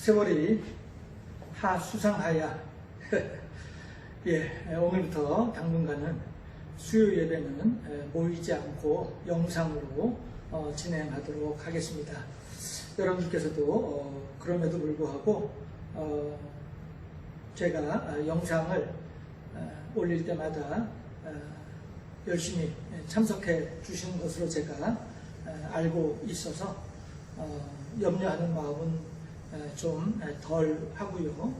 세월이 하수상하야. 예, 오늘부터 당분간은 수요 예배는 모이지 않고 영상으로 진행하도록 하겠습니다. 여러분께서도 그럼에도 불구하고 제가 영상을 올릴 때마다 열심히 참석해 주시는 것으로 제가 알고 있어서 염려하는 마음은 좀 덜 하고요.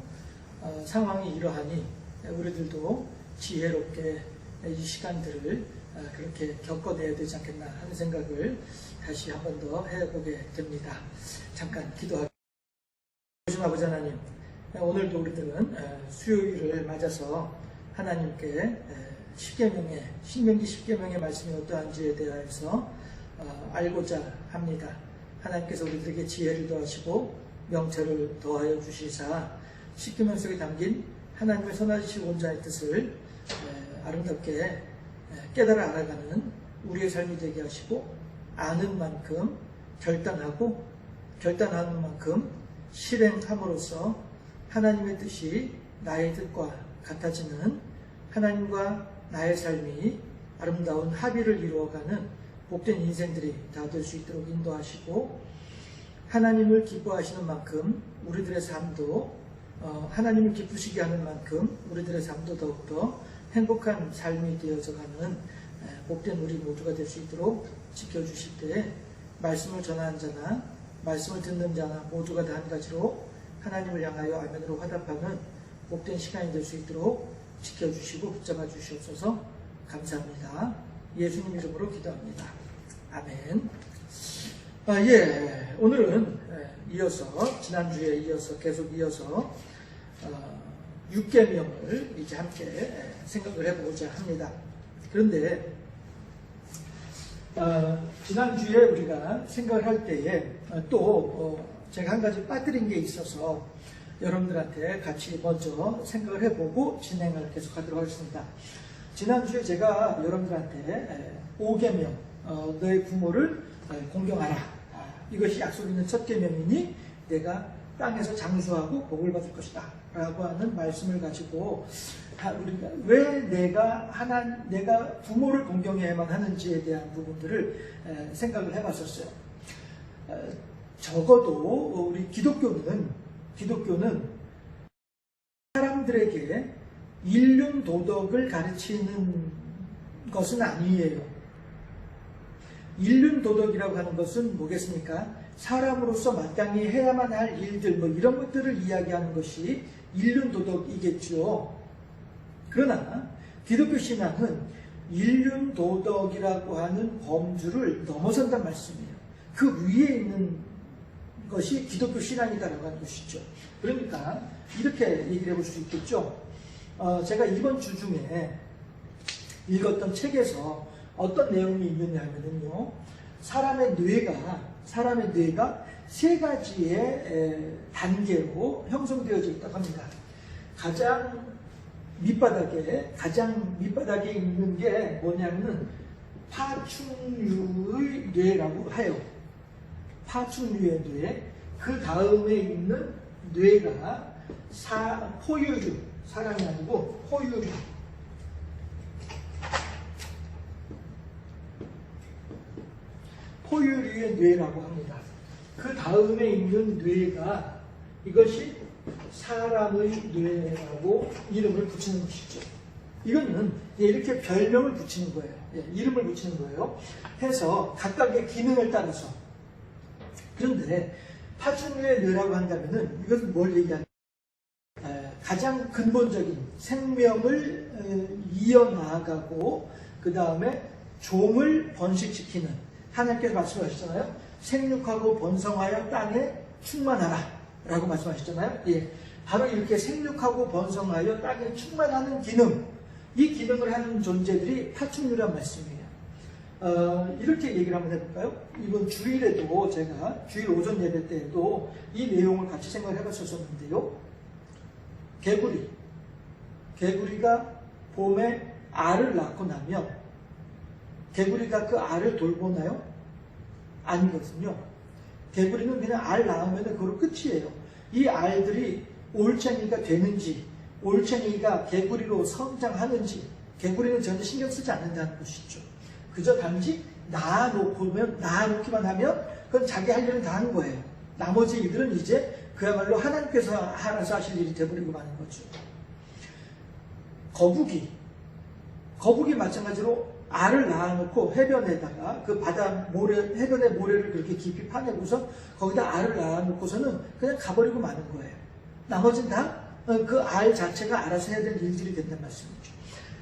상황이 이러하니 우리들도 지혜롭게 이 시간들을 그렇게 겪어내야 되지 않겠나 하는 생각을 다시 한 번 더 해보게 됩니다. 잠깐 기도하겠습니다. 보신 아버지 하나님, 오늘도 우리들은 수요일을 맞아서 하나님께 신명기 10계명의 말씀이 어떠한지에 대해서 알고자 합니다. 하나님께서 우리들에게 지혜를 더하시고 명철을 더하여 주시사 10계명 속에 담긴 하나님의 선하시고 온전의 뜻을 아름답게 깨달아 알아가는 우리의 삶이 되게 하시고, 아는 만큼 결단하는 만큼 실행함으로써 하나님의 뜻이 나의 뜻과 같아지는 하나님과 나의 삶이 아름다운 합의를 이루어가는 복된 인생들이 다 될 수 있도록 인도하시고, 하나님을 기뻐하시는 만큼 우리들의 삶도 하나님을 기쁘시게 하는 만큼 우리들의 삶도 더욱더 행복한 삶이 되어져가는 복된 우리 모두가 될 수 있도록 지켜주실 때, 말씀을 전하는 자나 말씀을 듣는 자나 모두가 다 한 가지로 하나님을 향하여 아멘으로 화답하는 복된 시간이 될 수 있도록 지켜주시고 붙잡아 주시옵소서. 감사합니다. 예수님 이름으로 기도합니다. 아멘. 오늘은 지난주에 이어서 계속 6계명을 이제 함께 생각을 해보고자 합니다. 그런데 지난주에 우리가 생각을 할 때에 또 제가 한 가지 빠뜨린 게 있어서 여러분들한테 같이 먼저 생각을 해보고 진행을 계속하도록 하겠습니다. 지난주에 제가 여러분들한테 5계명, 너의 부모를 공경하라, 이것이 약속 있는 첫 계명이니 내가 땅에서 장수하고 복을 받을 것이다 라고 하는 말씀을 가지고 우리가 왜 내가 부모를 공경해야만 하는지에 대한 부분들을 생각을 해봤었어요. 적어도 우리 기독교는 사람들에게 인륜 도덕을 가르치는 것은 아니에요. 인륜 도덕이라고 하는 것은 뭐겠습니까? 사람으로서 마땅히 해야만 할 일들, 이런 것들을 이야기하는 것이 인륜 도덕이겠죠. 그러나 기독교 신앙은 인륜 도덕이라고 하는 범주를 넘어선단 말씀이에요. 그 위에 있는 것이 기독교 신앙이다라고 하는 것이죠. 그러니까 이렇게 얘기를 해볼 수 있겠죠. 제가 이번 주 중에 읽었던 책에서 어떤 내용이 있느냐 하면요, 사람의 뇌가 세 가지의 단계로 형성되어져 있다고 합니다. 가장 밑바닥에 있는 게 뭐냐면은 파충류의 뇌라고 해요. 파충류의 뇌. 그 다음에 있는 뇌가 포유류, 사람이 아니고 포유류. 포유류의 뇌라고 합니다. 그 다음에 있는 뇌가, 이것이 사람의 뇌라고 이름을 붙이는 것이죠. 이거는 이렇게 별명을 붙이는 거예요. 이름을 붙이는 거예요. 해서 각각의 기능을 따라서. 그런데 파충류의 뇌라고 한다면은 이것은 뭘 얘기하냐? 가장 근본적인 생명을 이어나가고 그 다음에 종을 번식시키는, 하나님께서 말씀하셨잖아요. 생육하고 번성하여 땅에 충만하라 라고 말씀하셨잖아요. 바로 이렇게 생육하고 번성하여 땅에 충만하는 기능, 이 기능을 하는 존재들이 파충류란 말씀이에요. 이렇게 얘기를 한번 해볼까요? 이번 주일에도 제가 주일 오전 예배 때에도 이 내용을 같이 생각을 해봤었는데요. 개구리가 봄에 알을 낳고 나면 개구리가 그 알을 돌보나요? 아니거든요. 개구리는 그냥 알 낳으면 그걸로 끝이에요. 이 알들이 올챙이가 되는지, 올챙이가 개구리로 성장하는지, 개구리는 전혀 신경 쓰지 않는다는 것이죠. 그저 단지 낳아놓기만 하면 그건 자기 할 일은 다 한 거예요. 나머지 일들은 이제 그야말로 하나님께서 알아서 하실 일이 되어버리고 마는 거죠. 거북이 마찬가지로 알을 낳아놓고 해변에다가 그 해변의 모래를 그렇게 깊이 파내고서 거기다 알을 낳아놓고서는 그냥 가버리고 마는 거예요. 나머지는 다 그 알 자체가 알아서 해야 될 일들이 된다는 말씀이죠.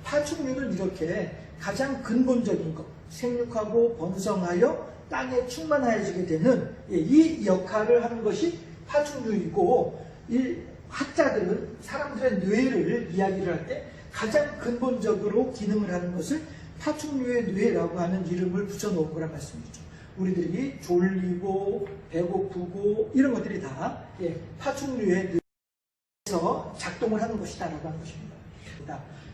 파충류는 이렇게 가장 근본적인 것, 생육하고 번성하여 땅에 충만해지게 되는 이 역할을 하는 것이 파충류이고, 이 학자들은 사람들의 뇌를 이야기를 할 때 가장 근본적으로 기능을 하는 것을 파충류의 뇌라고 하는 이름을 붙여놓은 거란 말씀이죠. 우리들이 졸리고 배고프고 이런 것들이 다 파충류의 뇌에서 작동을 하는 것이다라고 하는 것입니다.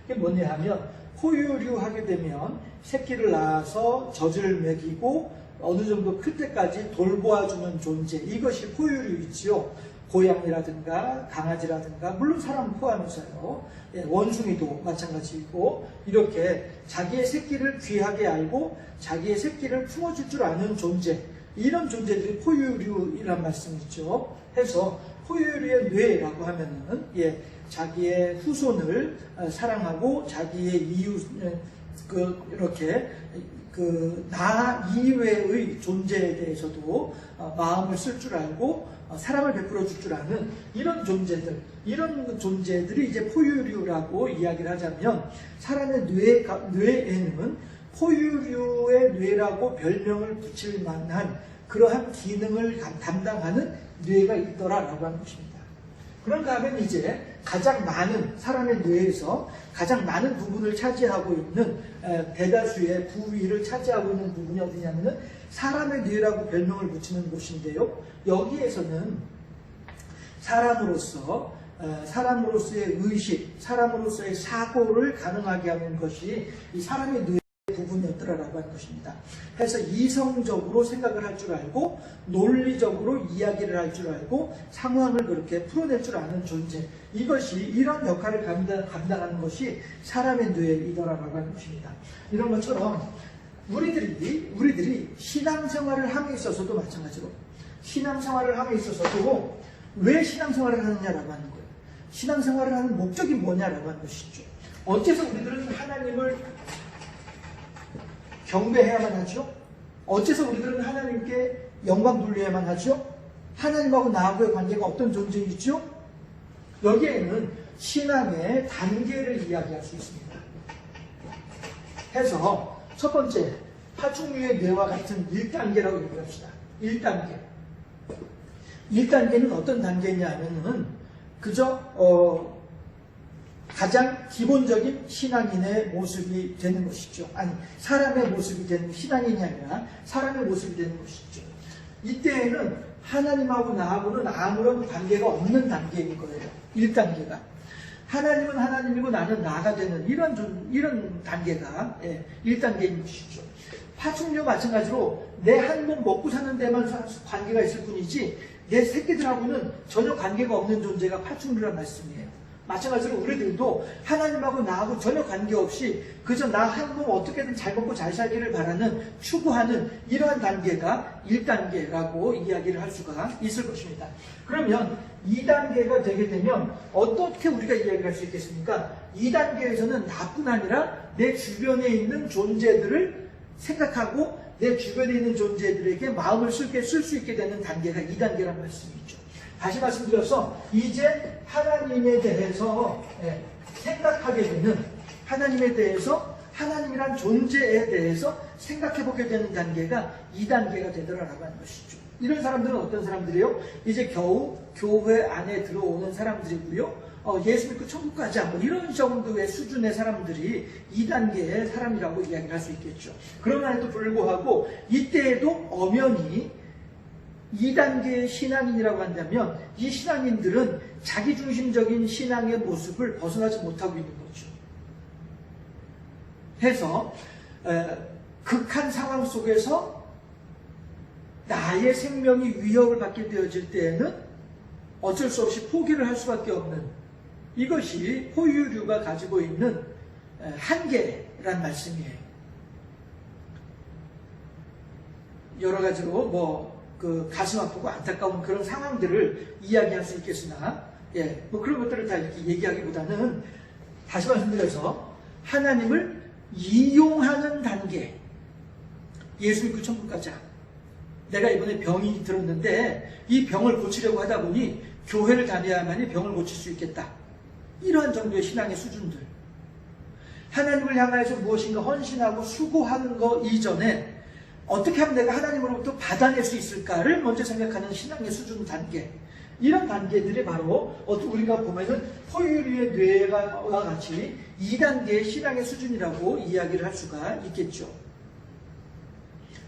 이게 뭐냐 하면, 포유류하게 되면 새끼를 낳아서 젖을 먹이고 어느 정도 클 때까지 돌보아주는 존재, 이것이 포유류이지요. 고양이라든가 강아지라든가, 물론 사람 포함해서요. 원숭이도 마찬가지이고, 이렇게 자기의 새끼를 귀하게 알고 자기의 새끼를 품어줄 줄 아는 존재, 이런 존재들이 포유류이란 말씀이죠. 해서 포유류의 뇌라고 하면은 자기의 후손을 사랑하고 자기의 이웃, 이렇게 나 이외의 존재에 대해서도 마음을 쓸 줄 알고 사랑을 베풀어 줄 줄 아는 이런 존재들이 이제 포유류라고 이야기를 하자면, 사람의 뇌에는 포유류의 뇌라고 별명을 붙일 만한 그러한 기능을 담당하는 뇌가 있더라라고 하는 것입니다. 그런가 하면 이제 사람의 뇌에서 가장 많은 부분을 차지하고 있는, 대다수의 부위를 차지하고 있는 부분이 어디냐면은 사람의 뇌라고 별명을 붙이는 곳인데요. 여기에서는 사람으로서의 의식, 사람으로서의 사고를 가능하게 하는 것이 이 사람의 뇌 부분이었더라라고 하는 것입니다. 그래서 이성적으로 생각을 할 줄 알고 논리적으로 이야기를 할 줄 알고 상황을 그렇게 풀어낼 줄 아는 존재, 이것이 이런 역할을 감당하는 것이 사람의 뇌이더라라고 하는 것입니다. 이런 것처럼 우리들이 신앙생활을 함에 있어서도 마찬가지로, 신앙생활을 함에 있어서도 왜 신앙생활을 하느냐라고 하는 거예요. 신앙생활을 하는 목적이 뭐냐라고 하는 것이죠. 어째서 우리들은 하나님을 경배해야만 하죠? 어째서 우리들은 하나님께 영광 돌려야만 하죠? 하나님하고 나하고의 관계가 어떤 존재이죠? 여기에는 신앙의 단계를 이야기할 수 있습니다. 해서 첫 번째, 파충류의 뇌와 같은 1단계라고 얘기합시다. 1단계. 1단계는 어떤 단계냐면은 그저 가장 기본적인 신앙인의 모습이 되는 것이죠. 아니, 사람의 모습이 되는, 신앙인이 아니라 사람의 모습이 되는 것이죠. 이때에는 하나님하고 나하고는 아무런 관계가 없는 단계인 거예요. 1단계가. 하나님은 하나님이고 나는 나가 되는 이런 단계가 1단계인 것이죠. 파충류 마찬가지로 내 한 몸 먹고 사는 데만 관계가 있을 뿐이지 내 새끼들하고는 전혀 관계가 없는 존재가 파충류란 말씀이에요. 마찬가지로 우리들도 하나님하고 나하고 전혀 관계없이 그저 나 한 몸 어떻게든 잘 먹고 잘 살기를 바라는, 추구하는 이러한 단계가 1단계라고 이야기를 할 수가 있을 것입니다. 그러면 2단계가 되게 되면 어떻게 우리가 이야기를 할 수 있겠습니까? 2단계에서는 나뿐 아니라 내 주변에 있는 존재들을 생각하고 내 주변에 있는 존재들에게 마음을 쓸 수 있게 되는 단계가 2단계란 말씀이죠. 다시 말씀드려서 이제 하나님에 대해서 생각하게 되는, 하나님에 대해서, 하나님이란 존재에 대해서 생각해보게 되는 단계가 2단계가 되더라라고 하는 것이죠. 이런 사람들은 어떤 사람들이에요? 이제 겨우 교회 안에 들어오는 사람들이고요. 예수 믿고 천국 가자, 이런 정도의 수준의 사람들이 2단계의 사람이라고 이야기를 할 수 있겠죠. 그럼에도 불구하고 이때에도 엄연히 2단계의 신앙인이라고 한다면 이 신앙인들은 자기중심적인 신앙의 모습을 벗어나지 못하고 있는 거죠. 해서 극한 상황 속에서 나의 생명이 위협을 받게 되어질 때에는 어쩔 수 없이 포기를 할 수밖에 없는 이것이 포유류가 가지고 있는 한계란 말씀이에요. 여러 가지로 그 가슴 아프고 안타까운 그런 상황들을 이야기할 수 있겠으나, 그런 것들을 다 이렇게 얘기하기보다는 다시 말씀드려서 하나님을 이용하는 단계, 예수 믿고 천국 가자. 내가 이번에 병이 들었는데 이 병을 고치려고 하다 보니 교회를 다녀야만이 병을 고칠 수 있겠다. 이러한 정도의 신앙의 수준들. 하나님을 향하여서 무엇인가 헌신하고 수고하는 것 이전에 어떻게 하면 내가 하나님으로부터 받아낼 수 있을까를 먼저 생각하는 신앙의 수준 단계. 이런 단계들이 바로 우리가 보면은 포유류의 뇌와 같이 2단계의 신앙의 수준이라고 이야기를 할 수가 있겠죠.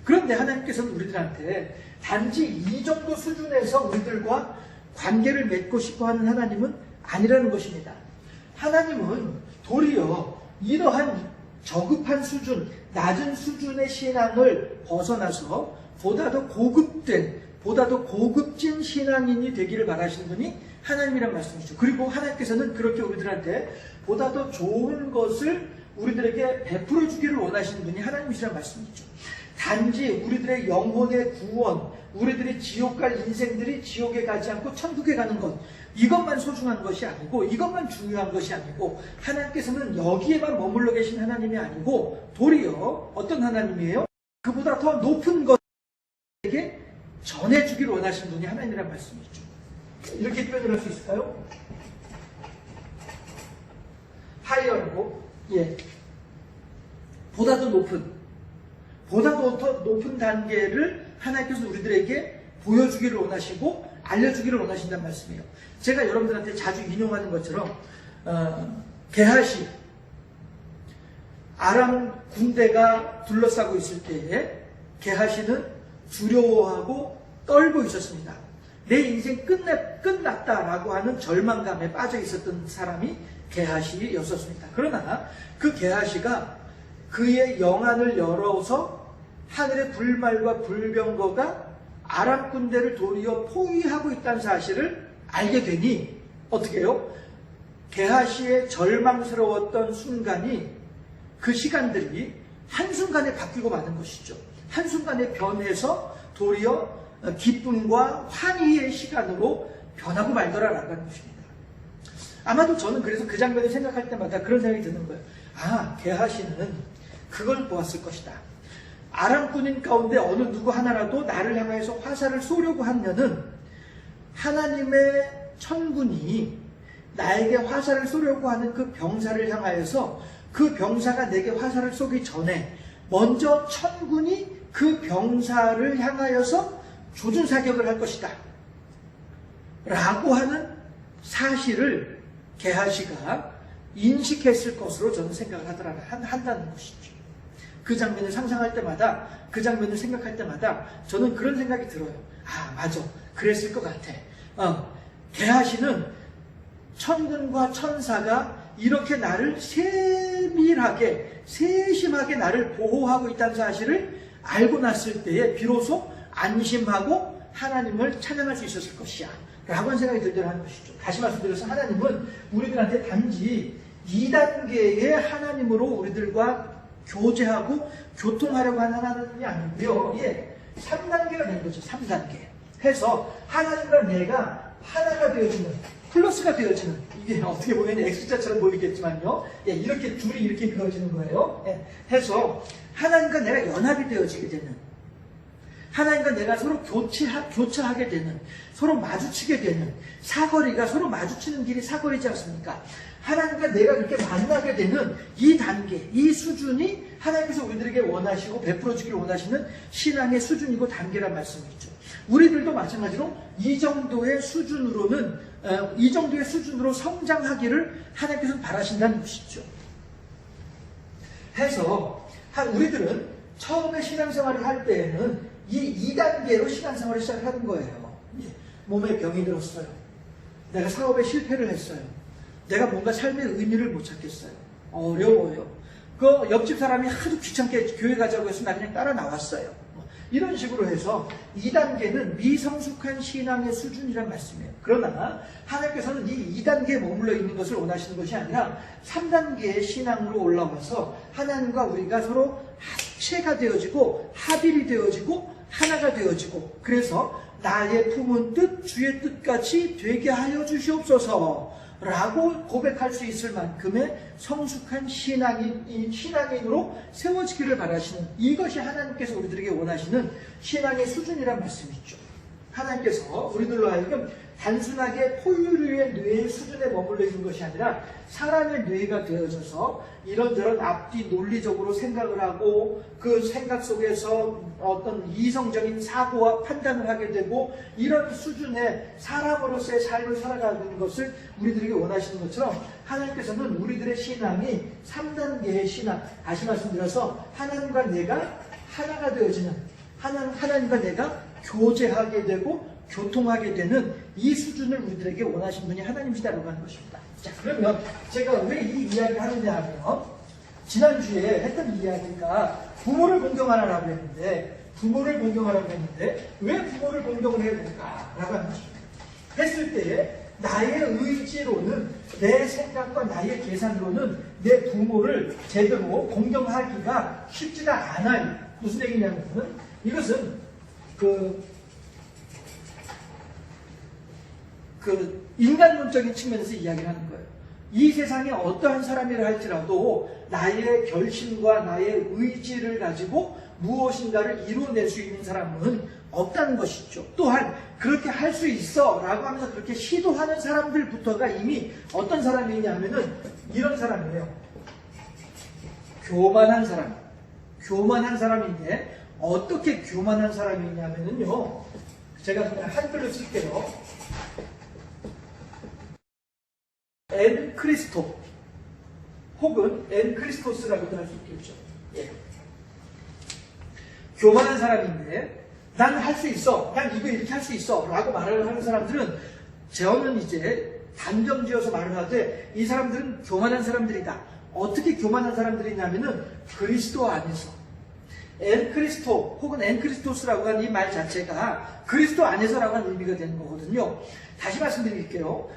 그런데 하나님께서는 우리들한테 단지 이 정도 수준에서 우리들과 관계를 맺고 싶어 하는 하나님은 아니라는 것입니다. 하나님은 도리어 이러한 저급한 수준, 낮은 수준의 신앙을 벗어나서 보다 더 고급된, 보다 더 고급진 신앙인이 되기를 바라시는 분이 하나님이란 말씀이죠. 그리고 하나님께서는 그렇게 우리들한테 보다 더 좋은 것을 우리들에게 베풀어 주기를 원하시는 분이 하나님이시란 말씀이죠. 단지 우리들의 영혼의 구원, 우리들의 지옥 갈 인생들이 지옥에 가지 않고 천국에 가는 것, 이것만 소중한 것이 아니고, 이것만 중요한 것이 아니고, 하나님께서는 여기에만 머물러 계신 하나님이 아니고 도리어 어떤 하나님이에요? 그보다 더 높은 것에게 전해주기를 원하시는 분이 하나님이란 말씀이죠. 이렇게 표현을 할 수 있을까요? 하이어라고, 보다 더 높은 단계를 하나님께서 우리들에게 보여주기를 원하시고 알려주기를 원하신다는 말씀이에요. 제가 여러분들한테 자주 인용하는 것처럼 게하시, 아람 군대가 둘러싸고 있을 때에 게하시는 두려워하고 떨고 있었습니다. 내 인생 끝났다라고 하는 절망감에 빠져 있었던 사람이 게하시였었습니다. 그러나 그 게하시가 그의 영안을 열어서 하늘의 불말과 불병거가 아람 군대를 도리어 포위하고 있다는 사실을 알게 되니 어떻게 해요? 게하시의 절망스러웠던 순간이, 그 시간들이 한순간에 바뀌고 마는 것이죠. 한순간에 변해서 도리어 기쁨과 환희의 시간으로 변하고 말더라라는 것입니다. 아마도 저는 그래서 그 장면을 생각할 때마다 그런 생각이 드는 거예요. 게하시는 그걸 보았을 것이다. 아람 군인 가운데 어느 누구 하나라도 나를 향해서 화살을 쏘려고 하면은 하나님의 천군이 나에게 화살을 쏘려고 하는 그 병사를 향하여서 그 병사가 내게 화살을 쏘기 전에 먼저 천군이 그 병사를 향하여서 조준사격을 할 것이다 라고 하는 사실을 게하시가 인식했을 것으로 저는 생각을 한다는 것이죠. 그 장면을 상상할 때마다, 그 장면을 생각할 때마다 저는 그런 생각이 들어요. 맞아, 그랬을 것 같아. 게하시는 천군과 천사가 이렇게 나를 세밀하게, 세심하게 나를 보호하고 있다는 사실을 알고 났을 때에 비로소 안심하고 하나님을 찬양할 수 있었을 것이야 라고 하는 생각이 들도록 하는 것이죠. 다시 말씀드려서 하나님은 우리들한테 단지 2단계의 하나님으로 우리들과 교제하고 교통하려고 하는 하나님이 아니고요. 3단계가 되는 거죠. 3단계 해서 하나님과 내가 하나가 되어지는, 플러스가 되어지는, 이게 어떻게 보면 X자처럼 보이겠지만요. 이렇게 둘이 이렇게 그어지는 거예요. 해서 하나님과 내가 연합이 되어지게 되는, 하나님과 내가 서로 교차하게 되는, 서로 마주치게 되는, 사거리가 서로 마주치는 길이 사거리지 않습니까? 하나님과 내가 그렇게 만나게 되는 이 단계, 이 수준이 하나님께서 우리들에게 원하시고 베풀어 주기를 원하시는 신앙의 수준이고 단계란 말씀이죠. 우리들도 마찬가지로 이 정도의 수준으로는, 이 정도의 수준으로 성장하기를 하나님께서 바라신다는 것이죠. 해서 우리들은 처음에 신앙생활을 할 때에는 이 2단계로 신앙생활을 시작하는 거예요. 몸에 병이 들었어요. 내가 사업에 실패를 했어요. 내가 뭔가 삶의 의미를 못 찾겠어요. 어려워요. 그 옆집 사람이 하도 귀찮게 교회 가자고 해서 나 그냥 따라 나왔어요. 이런 식으로 해서 2단계는 미성숙한 신앙의 수준이란 말씀이에요. 그러나 하나님께서는 이 2단계에 머물러 있는 것을 원하시는 것이 아니라 3단계의 신앙으로 올라와서 하나님과 우리가 서로 합체가 되어지고 합일이 되어지고 하나가 되어지고, 그래서 나의 품은 뜻 주의 뜻같이 되게 하여 주시옵소서 라고 고백할 수 있을 만큼의 성숙한 신앙인으로 세워지기를 바라시는, 이것이 하나님께서 우리들에게 원하시는 신앙의 수준이란 말씀이죠. 하나님께서 우리들로 하여금 단순하게 포유류의 뇌의 수준에 머물러 있는 것이 아니라 사람의 뇌가 되어져서 이런저런 앞뒤 논리적으로 생각을 하고 그 생각 속에서 어떤 이성적인 사고와 판단을 하게 되고 이런 수준의 사람으로서의 삶을 살아가는 것을 우리들에게 원하시는 것처럼, 하나님께서는 우리들의 신앙이 3단계의 신앙, 다시 말씀드려서 하나님과 내가 하나가 되어지는, 하나님과 내가 교제하게 되고 교통하게 되는 이 수준을 우리들에게 원하신 분이 하나님이시다라고 하는 것입니다. 자, 그러면 제가 왜 이 이야기를 하느냐 하면, 지난주에 했던 이야기가 부모를 공경하라고 했는데, 왜 부모를 공경을 해야 될까라고 하는 것입니다. 했을 때 나의 의지로는, 내 생각과 나의 계산으로는 내 부모를 제대로 공경하기가 쉽지가 않아요. 무슨 얘기냐면, 이것은 인간론적인 측면에서 이야기를 하는 거예요. 이 세상에 어떠한 사람이라 할지라도 나의 결심과 나의 의지를 가지고 무엇인가를 이루어낼 수 있는 사람은 없다는 것이죠. 또한 그렇게 할 수 있어 라고 하면서 그렇게 시도하는 사람들부터가 이미 어떤 사람이냐면은 이런 사람이에요. 교만한 사람인데, 어떻게 교만한 사람이냐면요, 제가 그냥 한글로 쓸게요. 엔크리스토 혹은 엔크리스토스라고도 할 수 있겠죠. 예. 교만한 사람인데 난 할 수 있어, 난 이거 이렇게 할 수 있어 라고 말을 하는 사람들은, 저는 이제 단정지어서 말을 하되 이 사람들은 교만한 사람들이다. 어떻게 교만한 사람들이냐면은 그리스도 안에서, 엔크리스토 혹은 엔크리스토스라고 하는 이 말 자체가 그리스도 안에서라고 하는 의미가 되는 거거든요. 다시 말씀드릴게요.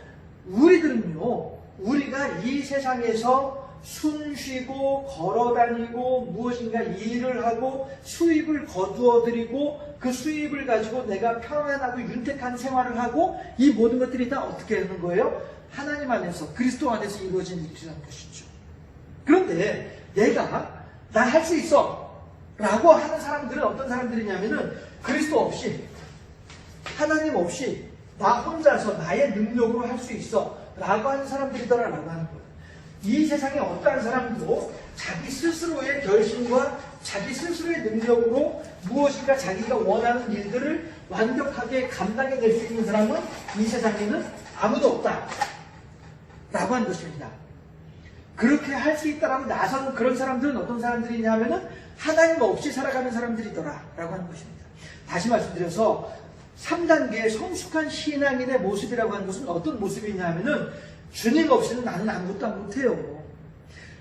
우리가 이 세상에서 숨쉬고 걸어다니고 무엇인가 일을 하고 수입을 거두어들이고 그 수입을 가지고 내가 평안하고 윤택한 생활을 하고, 이 모든 것들이 다 어떻게 하는 거예요? 하나님 안에서, 그리스도 안에서 이루어진 일이라는 것이죠. 그런데 내가 나 할 수 있어 라고 하는 사람들은 어떤 사람들이냐면은 그리스도 없이, 하나님 없이 나 혼자서 나의 능력으로 할 수 있어 라고 하는 사람들이더라라고 하는 거예요. 이 세상에 어떠한 사람도 자기 스스로의 결심과 자기 스스로의 능력으로 무엇인가 자기가 원하는 일들을 완벽하게 감당해낼 수 있는 사람은 이 세상에는 아무도 없다 라고 하는 것입니다. 그렇게 할 수 있다라고 나서는 그런 사람들은 어떤 사람들이냐 하면은 하나님 없이 살아가는 사람들이더라 라고 하는 것입니다. 다시 말씀드려서 3단계의 성숙한 신앙인의 모습이라고 하는 것은 어떤 모습이냐 하면은, 주님 없이는 나는 아무것도 못해요.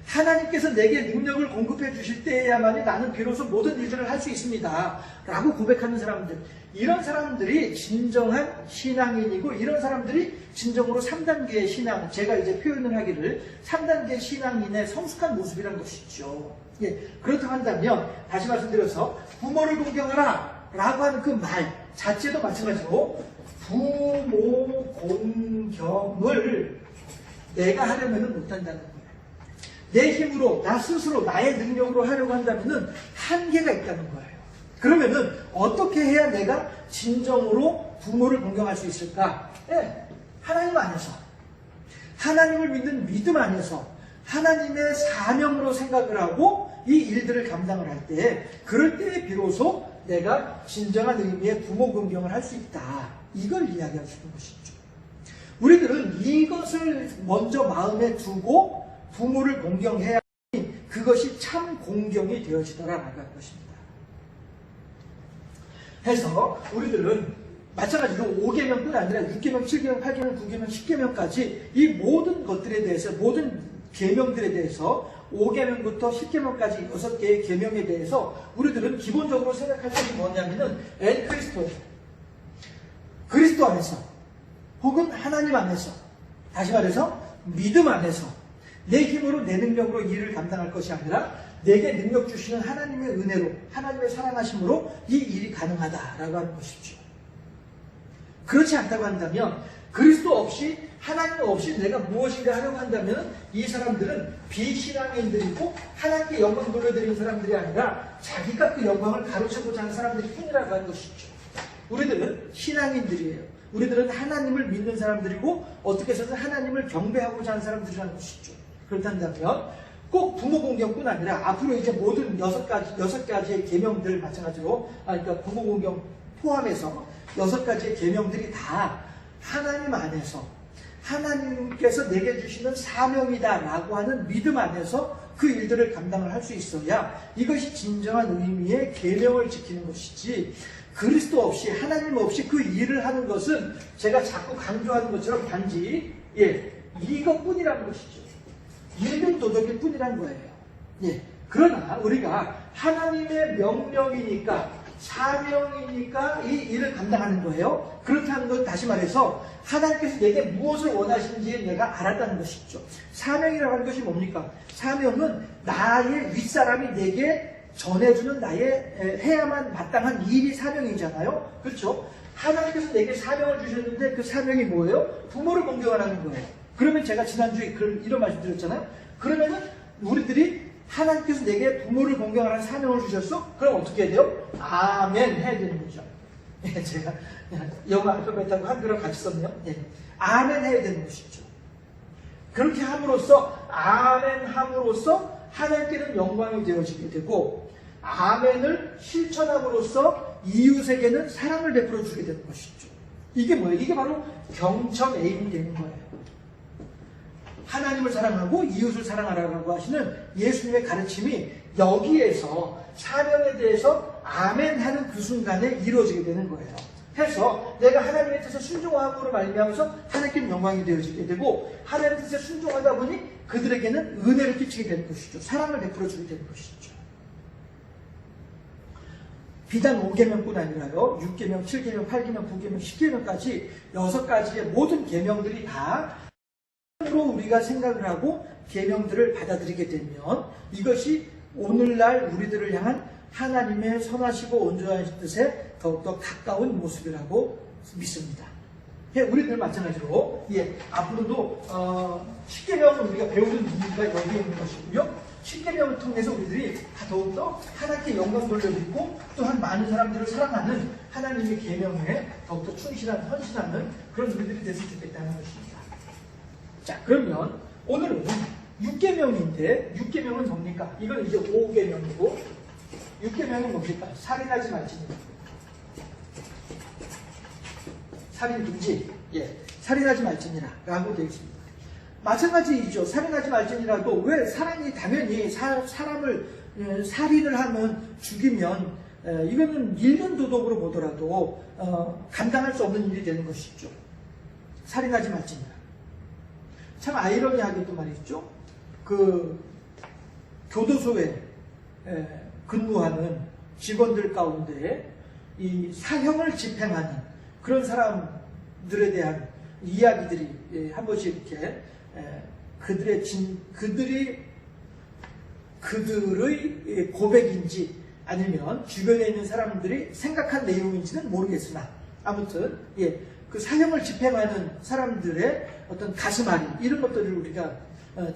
하나님께서 내게 능력을 공급해 주실 때에야만이 나는 비로소 모든 일들을 할 수 있습니다 라고 고백하는 사람들, 이런 사람들이 진정한 신앙인이고, 이런 사람들이 진정으로 3단계의 신앙, 제가 이제 표현을 하기를 3단계 신앙인의 성숙한 모습이라는 것이죠. 예, 그렇다고 한다면 다시 말씀드려서 부모를 공경하라 라고 하는 그 말 자체도 마찬가지로, 부모 공경을 내가 하려면 못한다는 거예요. 내 힘으로, 나 스스로, 나의 능력으로 하려고 한다면 한계가 있다는 거예요. 그러면은 어떻게 해야 내가 진정으로 부모를 공경할 수 있을까? 네, 하나님 안에서, 하나님을 믿는 믿음 안에서 하나님의 사명으로 생각을 하고 이 일들을 감당을 할 때, 그럴 때 비로소 내가 진정한 의미의 부모 공경을 할 수 있다. 이걸 이야기할 수 있는 것이죠. 우리들은 이것을 먼저 마음에 두고 부모를 공경해야 하니 그것이 참 공경이 되어지더라라고 할 것입니다. 해서 우리들은 마찬가지로 5계명뿐 아니라 6계명, 7계명, 8계명, 9계명, 10계명까지 이 모든 것들에 대해서, 모든 계명들에 대해서 5계명부터 10계명까지 6개의 계명에 대해서 우리들은 기본적으로 생각할 것이 뭐냐면은 그리스도 안에서 혹은 하나님 안에서, 다시 말해서 믿음 안에서 내 힘으로 내 능력으로 일을 감당할 것이 아니라 내게 능력 주시는 하나님의 은혜로, 하나님의 사랑하심으로 이 일이 가능하다라고 하는 것이죠. 그렇지 않다고 한다면, 그리스도 없이, 하나님 없이 내가 무엇인가 하려고 한다면 이 사람들은 비신앙인들이고 하나님께 영광 돌려드리는 사람들이 아니라 자기가 그 영광을 가로채고자 하는 사람들이 뿐이라고 하는 것이죠. 우리들은 신앙인들이에요. 우리들은 하나님을 믿는 사람들이고 어떻게 해서든 하나님을 경배하고자 하는 사람들이라는 것이죠. 그렇다면 꼭 부모 공경뿐 아니라 앞으로 이제 모든 여섯 가지의 계명들 마찬가지로, 그러니까 부모 공경 포함해서 6가지의 계명들이 다 하나님 안에서, 하나님께서 내게 주시는 사명이다라고 하는 믿음 안에서 그 일들을 감당을 할 수 있어야 이것이 진정한 의미의 계명을 지키는 것이지, 그리스도 없이, 하나님 없이 그 일을 하는 것은 제가 자꾸 강조하는 것처럼 단지 이것뿐이라는 것이죠. 일은 도덕일 뿐이라는 거예요. 그러나 우리가 하나님의 명령이니까, 사명이니까 이 일을 감당하는 거예요. 그렇다는 것, 다시 말해서 하나님께서 내게 무엇을 원하시는지 내가 알았다는 것이죠. 사명이라고 하는 것이 뭡니까? 사명은 나의 윗사람이 내게 전해주는 나의 해야만 마땅한 일이 사명이잖아요. 그렇죠? 하나님께서 내게 사명을 주셨는데 그 사명이 뭐예요? 부모를 공경하라는 거예요. 그러면 제가 지난주에 이런 말씀 드렸잖아요. 그러면은 우리들이 하나님께서 내게 부모를 공경하라는 사명을 주셨어? 그럼 어떻게 해야 돼요? 아멘 해야 되는 거죠. 제가 영어 알파벳하고 한글을 같이 썼네요. 아멘 해야 되는 것이죠. 그렇게 함으로써, 아멘 함으로써 하나님께는 영광이 되어지게 되고, 아멘을 실천함으로써 이웃에게는 사랑을 베풀어 주게 되는 것이죠. 이게 뭐예요? 이게 바로 경청애인이 되는 거예요. 하나님을 사랑하고 이웃을 사랑하라고 하시는 예수님의 가르침이 여기에서 사명에 대해서 아멘 하는 그 순간에 이루어지게 되는 거예요. 해서 내가 하나님의 뜻에 순종함으로 말미암아서 하나님께 영광이 되어지게 되고, 하나님의 뜻에 순종하다 보니 그들에게는 은혜를 끼치게 되는 것이죠. 사랑을 베풀어 주게 되는 것이죠. 비단 5계명뿐 아니라요, 6계명, 7계명, 8계명, 9계명, 10계명까지 6가지의 모든 계명들이 다 으로 우리가 생각을 하고 계명들을 받아들이게 되면 이것이 오늘날 우리들을 향한 하나님의 선하시고 온전하신 뜻에 더욱더 가까운 모습이라고 믿습니다. 우리들 마찬가지로 앞으로도 10계명을 우리가 배우는 이유가 여기에 있는 것이고요. 10계명을 통해서 우리들이 더욱더 하나님께 영광 돌려드리고 또한 많은 사람들을 사랑하는 하나님의 계명에 더욱더 충실한, 헌신하는 그런 우리들이 됐으면 좋겠다는 것입니다. 자, 그러면 오늘은 6계명인데 6계명은 뭡니까? 이건 이제 5계명이고 6계명은 뭡니까? 살인하지 말지니라. 살인 금지. 살인하지 말지니라 라고 되어 있습니다. 마찬가지이죠. 살인하지 말지니라도 왜 사람이 당연히 사람을 살인을 하면 죽이면 이거는 일반 도덕으로 보더라도 감당할 수 없는 일이 되는 것이죠. 살인하지 말지니라. 참 아이러니하게도 말이죠. 그 교도소에 근무하는 직원들 가운데 이 사형을 집행하는 그런 사람들에 대한 이야기들이 한 번씩 이렇게 그들의 고백인지 아니면 주변에 있는 사람들이 생각한 내용인지는 모르겠으나 아무튼 그 사형을 집행하는 사람들의 어떤 가슴앓이 이런 것들을 우리가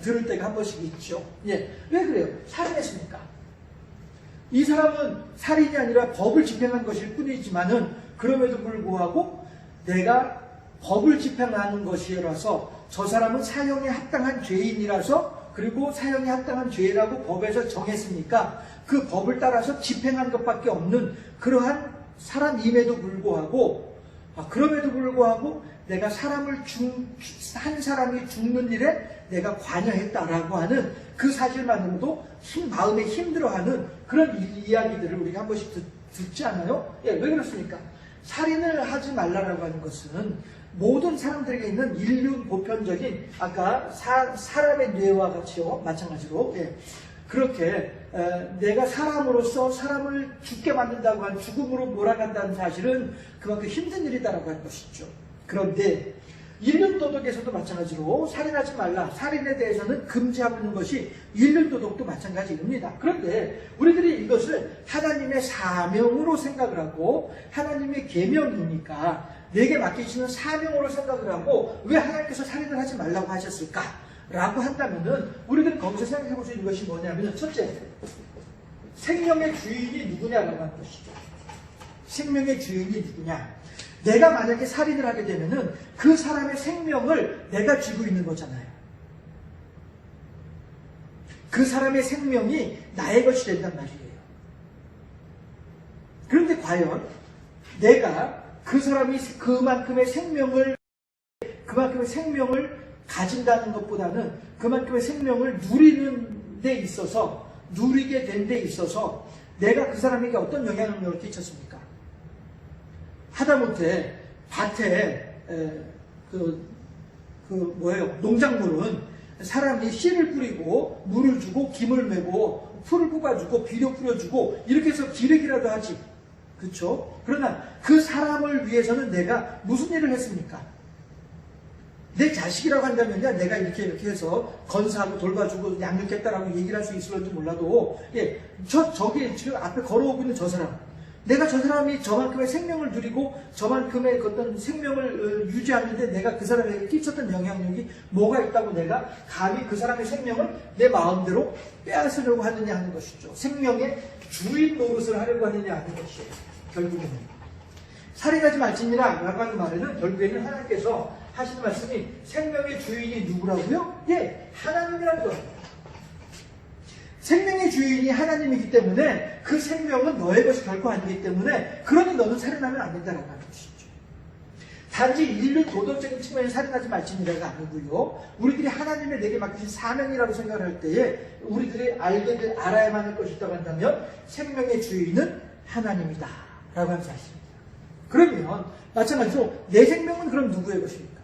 들을 때가 한 번씩 있죠. 왜 그래요? 살인했으니까. 이 사람은 살인이 아니라 법을 집행한 것일 뿐이지만은 그럼에도 불구하고 내가 법을 집행하는 것이라서 저 사람은 사형에 합당한 죄인이라서, 그리고 사형에 합당한 죄라고 법에서 정했으니까 그 법을 따라서 집행한 것밖에 없는 그러한 사람임에도 불구하고, 그럼에도 불구하고 내가 한 사람이 죽는 일에 내가 관여했다라고 하는 그 사실만으로도 마음에 힘들어하는 그런 이야기들을 우리가 한 번씩 듣지 않아요? 왜 그렇습니까? 살인을 하지 말라라고 하는 것은 모든 사람들에게 있는 인류 보편적인 아까 사람의 뇌와 같이요 마찬가지로 그렇게 내가 사람으로서 사람을 죽게 만든다고 한 죽음으로 몰아간다는 사실은 그만큼 힘든 일이다라고 하는 것이죠. 그런데 일륜도덕에서도 마찬가지로 살인하지 말라. 살인에 대해서는 금지하고 있는 것이 일륜도덕도 마찬가지입니다. 그런데 우리들이 이것을 하나님의 사명으로 생각을 하고 하나님의 계명이니까 내게 맡기시는 사명으로 생각을 하고 왜 하나님께서 살인을 하지 말라고 하셨을까? 라고 한다면은 우리들은 거기서 생각해 볼 수 있는 것이 뭐냐면 첫째, 생명의 주인이 누구냐라고 하는 것이죠. 생명의 주인이 누구냐? 내가 만약에 살인을 하게 되면은 그 사람의 생명을 내가 쥐고 있는 거잖아요. 그 사람의 생명이 나의 것이 된단 말이에요. 그런데 과연 내가 그 사람이 그만큼의 생명을 가진다는 것보다는 그만큼의 생명을 누리는 데 있어서, 누리게 된 데 있어서 내가 그 사람에게 어떤 영향력을 끼쳤습니까? 하다못해 밭에 농작물은 사람이 씨를 뿌리고 물을 주고 김을 메고 풀을 뽑아주고 비료 뿌려주고 이렇게 해서 기르기라도 하지. 그렇죠? 그러나 그 사람을 위해서는 내가 무슨 일을 했습니까? 내 자식이라고 한다면요, 내가 이렇게 해서 건사하고 돌봐주고 양육했다라고 얘기를 할 수 있을지 몰라도, 저기 지금 앞에 걸어오고 있는 저 사람, 내가 저 사람이 저만큼의 생명을 누리고 저만큼의 어떤 생명을 유지하는데 내가 그 사람에게 끼쳤던 영향력이 뭐가 있다고 내가 감히 그 사람의 생명을 내 마음대로 빼앗으려고 하느냐 하는 것이죠. 생명의 주인 노릇을 하려고 하느냐 하는 것이에요. 결국에는 살인하지 말지니라 라고 하는 말에는 결국에는 하나님께서 하시는 말씀이 생명의 주인이 누구라고요? 하나님이라는 거예요. 생명의 주인이 하나님이기 때문에 그 생명은 너의 것이 결코 아니기 때문에 그러니 너는 살인하면 안 된다라고 하는 것이죠. 단지 인류 도덕적인 측면에서 살인하지 말지니라가 아니고요. 우리들이 하나님의 내게 맡기신 사명이라고 생각을 할 때에 우리들이 알아야만 할 것이 있다고 한다면 생명의 주인은 하나님이다 라고 하는 사실입니다. 그러면 마찬가지로 내 생명은 그럼 누구의 것입니까?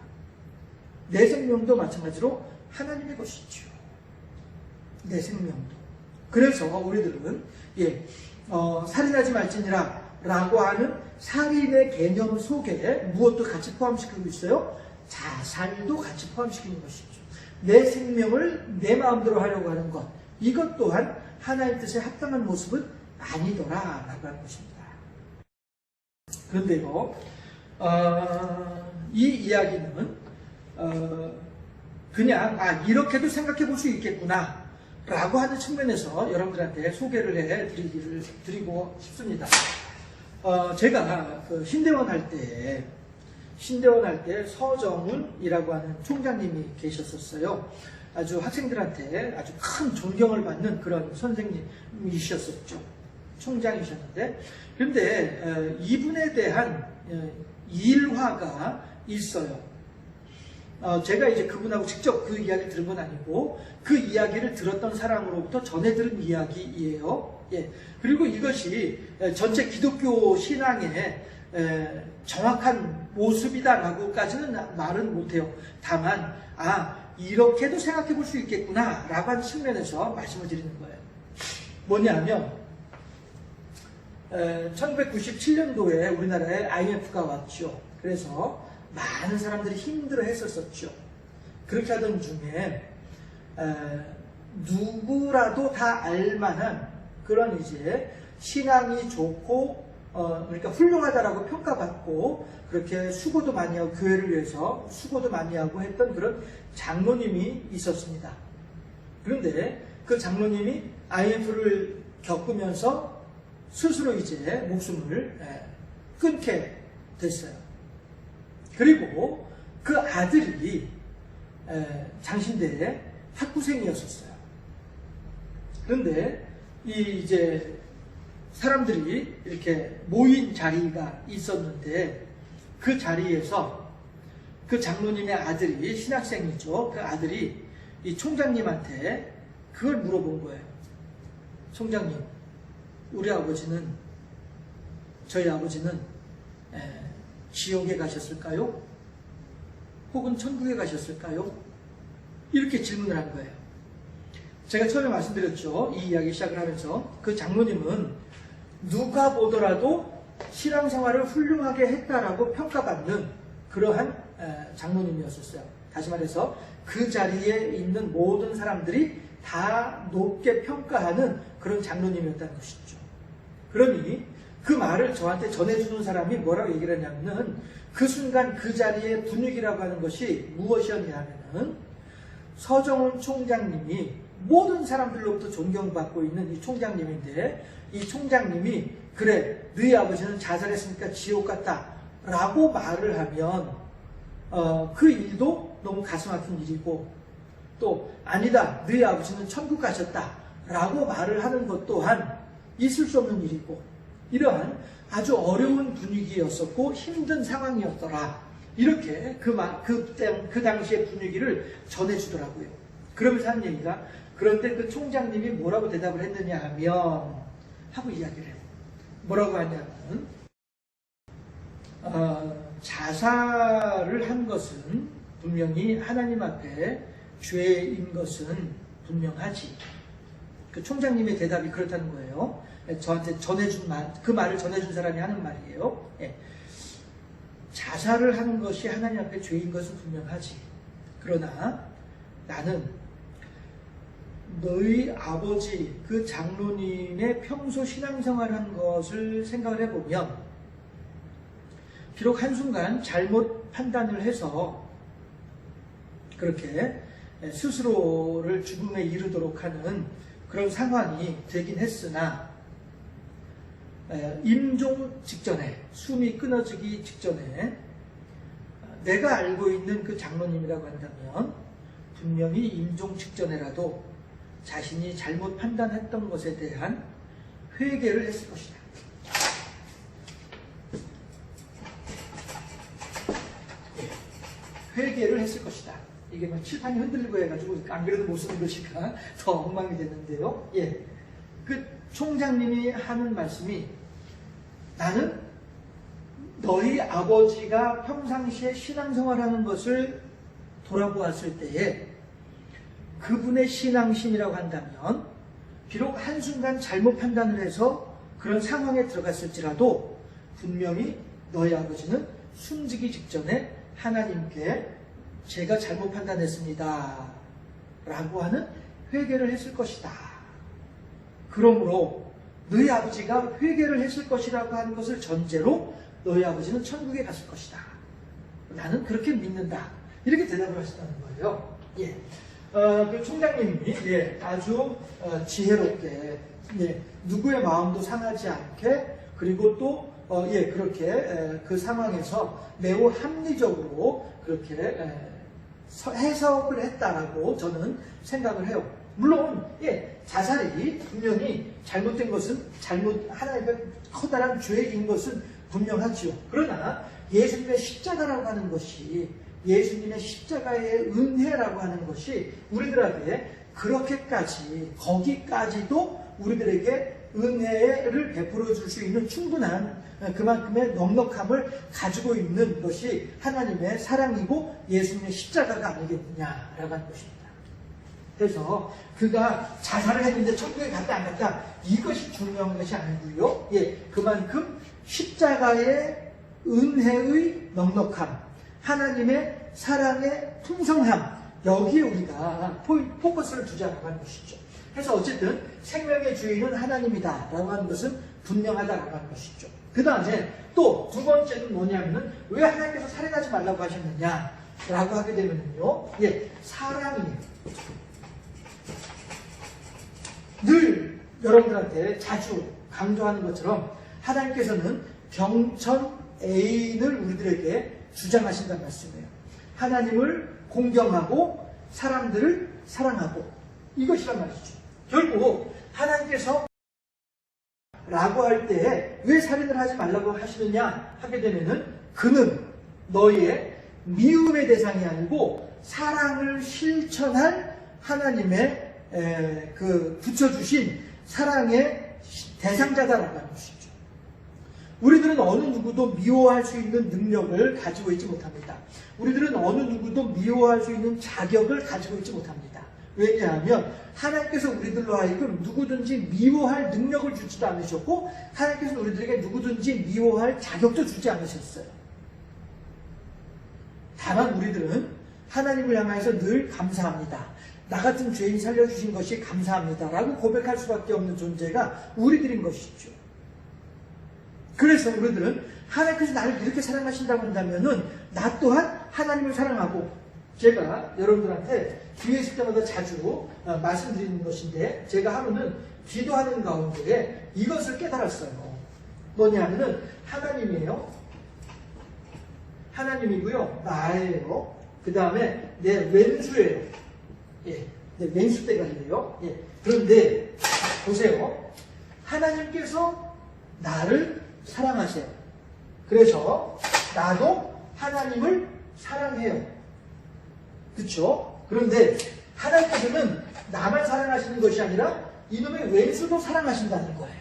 내 생명도 마찬가지로 하나님의 것이죠. 내 생명도. 그래서 우리들은 살인하지 말지니라 라고 하는 살인의 개념 속에 무엇도 같이 포함시키고 있어요? 자살도 같이 포함시키는 것이죠. 내 생명을 내 마음대로 하려고 하는 것, 이것 또한 하나님 뜻에 합당한 모습은 아니더라 라고 하는 것입니다. 그런데요, 이 이야기는 그냥 이렇게도 생각해 볼 수 있겠구나 라고 하는 측면에서 여러분들한테 소개를 드리고 싶습니다. 제가 그 신대원 할 때 서정훈이라고 하는 총장님이 계셨었어요. 아주 학생들한테 아주 큰 존경을 받는 그런 선생님이셨었죠. 총장이셨는데, 그런데 이분에 대한 일화가 있어요. 제가 이제 그분하고 직접 그 이야기를 들은 건 아니고 그 이야기를 들었던 사람으로부터 전해 들은 이야기예요. 그리고 이것이 전체 기독교 신앙의 정확한 모습이다라고까지는 말은 못해요. 다만 이렇게도 생각해 볼 수 있겠구나 라고 하는 측면에서 말씀을 드리는 거예요. 뭐냐면 1997년도에 우리나라에 IMF가 왔죠. 그래서 많은 사람들이 힘들어 했었었죠. 그렇게 하던 중에 누구라도 다 알만한 그런 이제 신앙이 좋고 그러니까 훌륭하다라고 평가받고 그렇게 수고도 많이 하고 교회를 위해서 수고도 많이 하고 했던 그런 장로님이 있었습니다. 그런데 그 장로님이 IMF를 겪으면서 스스로 이제 목숨을 끊게 됐어요. 그리고 그 아들이 장신대의 학부생이었었어요. 그런데 이제 사람들이 이렇게 모인 자리가 있었는데 그 자리에서 그 장로님의 아들이 신학생이죠. 그 아들이 이 총장님한테 그걸 물어본 거예요. 총장님, 저희 아버지는 지옥에 가셨을까요? 혹은 천국에 가셨을까요? 이렇게 질문을 한 거예요. 제가 처음에 말씀드렸죠. 이 이야기 시작을 하면서 그 장로님은 누가 보더라도 신앙생활을 훌륭하게 했다라고 평가받는 그러한 장로님이었었어요. 다시 말해서 그 자리에 있는 모든 사람들이 다 높게 평가하는 그런 장로님이었다는 것이죠. 그러니 그 말을 저한테 전해주는 사람이 뭐라고 얘기를 했냐면은 그 순간 그 자리의 분위기라고 하는 것이 무엇이었냐면은 서정훈 총장님이 모든 사람들로부터 존경받고 있는 이 총장님인데 이 총장님이 그래 너희 아버지는 자살했으니까 지옥 갔다 라고 말을 하면 그 일도 너무 가슴 아픈 일이고 또 아니다 너희 아버지는 천국 가셨다 라고 말을 하는 것 또한 있을 수 없는 일이고 이러한 아주 어려운 분위기였었고 힘든 상황이었더라 이렇게 그 당시의 분위기를 전해주더라고요. 그러면서 하는 얘기가 그런데 그 총장님이 뭐라고 대답을 했느냐 하면 하고 이야기를 해요. 뭐라고 하냐면 자살을 한 것은 분명히 하나님 앞에 죄인 것은 분명하지. 그 총장님의 대답이 그렇다는 거예요. 저한테 전해준 말, 그 말을 전해준 사람이 하는 말이에요. 예. 자살을 하는 것이 하나님 앞에 죄인 것은 분명하지. 그러나 나는 너희 아버지 그 장로님의 평소 신앙생활한 것을 생각을 해보면 비록 한순간 잘못 판단을 해서 그렇게 스스로를 죽음에 이르도록 하는 그런 상황이 되긴 했으나 임종 직전에 숨이 끊어지기 직전에 내가 알고 있는 그 장로님이라고 한다면 분명히 임종 직전에라도 자신이 잘못 판단했던 것에 대한 회개를 했을 것이다. 회개를 했을 것이다. 이게 막 칠판이 흔들리고 해가지고 안 그래도 못 쓰는 것이니까 더 엉망이 됐는데요. 예. 그 총장님이 하는 말씀이 나는 너희 아버지가 평상시에 신앙생활하는 것을 돌아보았을 때에 그분의 신앙심이라고 한다면 비록 한순간 잘못 판단을 해서 그런 상황에 들어갔을지라도 분명히 너희 아버지는 숨지기 직전에 하나님께 제가 잘못 판단했습니다 라고 하는 회개를 했을 것이다. 그러므로 너희 아버지가 회개를 했을 것이라고 하는 것을 전제로 너희 아버지는 천국에 갔을 것이다. 나는 그렇게 믿는다. 이렇게 대답을 하셨다는 거예요. 예. 그 총장님이 아주 지혜롭게 누구의 마음도 상하지 않게 그리고 또 그렇게 그 상황에서 매우 합리적으로 그렇게 해석을 했다라고 저는 생각을 해요. 물론 자살이 분명히 잘못된 것은 하나님의 커다란 죄인 것은 분명하지요. 그러나 예수님의 십자가라고 하는 것이 예수님의 십자가의 은혜라고 하는 것이 우리들에게 그렇게까지 거기까지도 우리들에게 은혜를 베풀어 줄 수 있는 충분한 그만큼의 넉넉함을 가지고 있는 것이 하나님의 사랑이고 예수님의 십자가가 아니겠느냐라고 하는 것입니다. 그래서 그가 자살을 했는데 천국에 갔다 안 갔다 이것이 중요한 것이 아니고요. 그만큼 십자가의 은혜의 넉넉함 하나님의 사랑의 풍성함 여기에 우리가 포커스를 두자라고 하는 것이죠. 그래서 어쨌든 생명의 주인은 하나님이다 라고 하는 것은 분명하다라고 하는 것이죠. 그 다음에 또 두 번째는 뭐냐면은 왜 하나님께서 살인하지 말라고 하셨느냐 라고 하게 되면요 사랑이 늘 여러분들한테 자주 강조하는 것처럼 하나님께서는 병천 애인을 우리들에게 주장하신다는 말씀이에요. 하나님을 공경하고 사람들을 사랑하고 이것이란 말이죠. 결국 하나님께서 라고 할 때 왜 살인을 하지 말라고 하시느냐 하게 되면은 그는 너희의 미움의 대상이 아니고 사랑을 실천할 하나님의 그 붙여주신 사랑의 대상자다라고 하는 것이죠. 우리들은 어느 누구도 미워할 수 있는 능력을 가지고 있지 못합니다. 우리들은 어느 누구도 미워할 수 있는 자격을 가지고 있지 못합니다. 왜냐하면 하나님께서 우리들로 하여금 누구든지 미워할 능력을 주지도 않으셨고 하나님께서 우리들에게 누구든지 미워할 자격도 주지 않으셨어요. 다만 우리들은 하나님을 향해서 늘 감사합니다. 나 같은 죄인 살려주신 것이 감사합니다. 라고 고백할 수밖에 없는 존재가 우리들인 것이죠. 그래서 우리들은 하나님께서 나를 이렇게 사랑하신다고 한다면은 나 또한 하나님을 사랑하고, 제가 여러분들한테 뒤에 있을 때마다 자주 말씀드리는 것인데, 제가 하루는 기도하는 가운데 이것을 깨달았어요. 뭐냐면은 하나님이에요. 하나님이고요. 나예요. 그 다음에 내 왼수예요. 예, 내 왼수 대가리예요. 예. 그런데 보세요. 하나님께서 나를 사랑하세요. 그래서 나도 하나님을 사랑해요. 그렇죠? 그런데 하나님께서는 나만 사랑하시는 것이 아니라 이놈의 왼수도 사랑하신다는 거예요.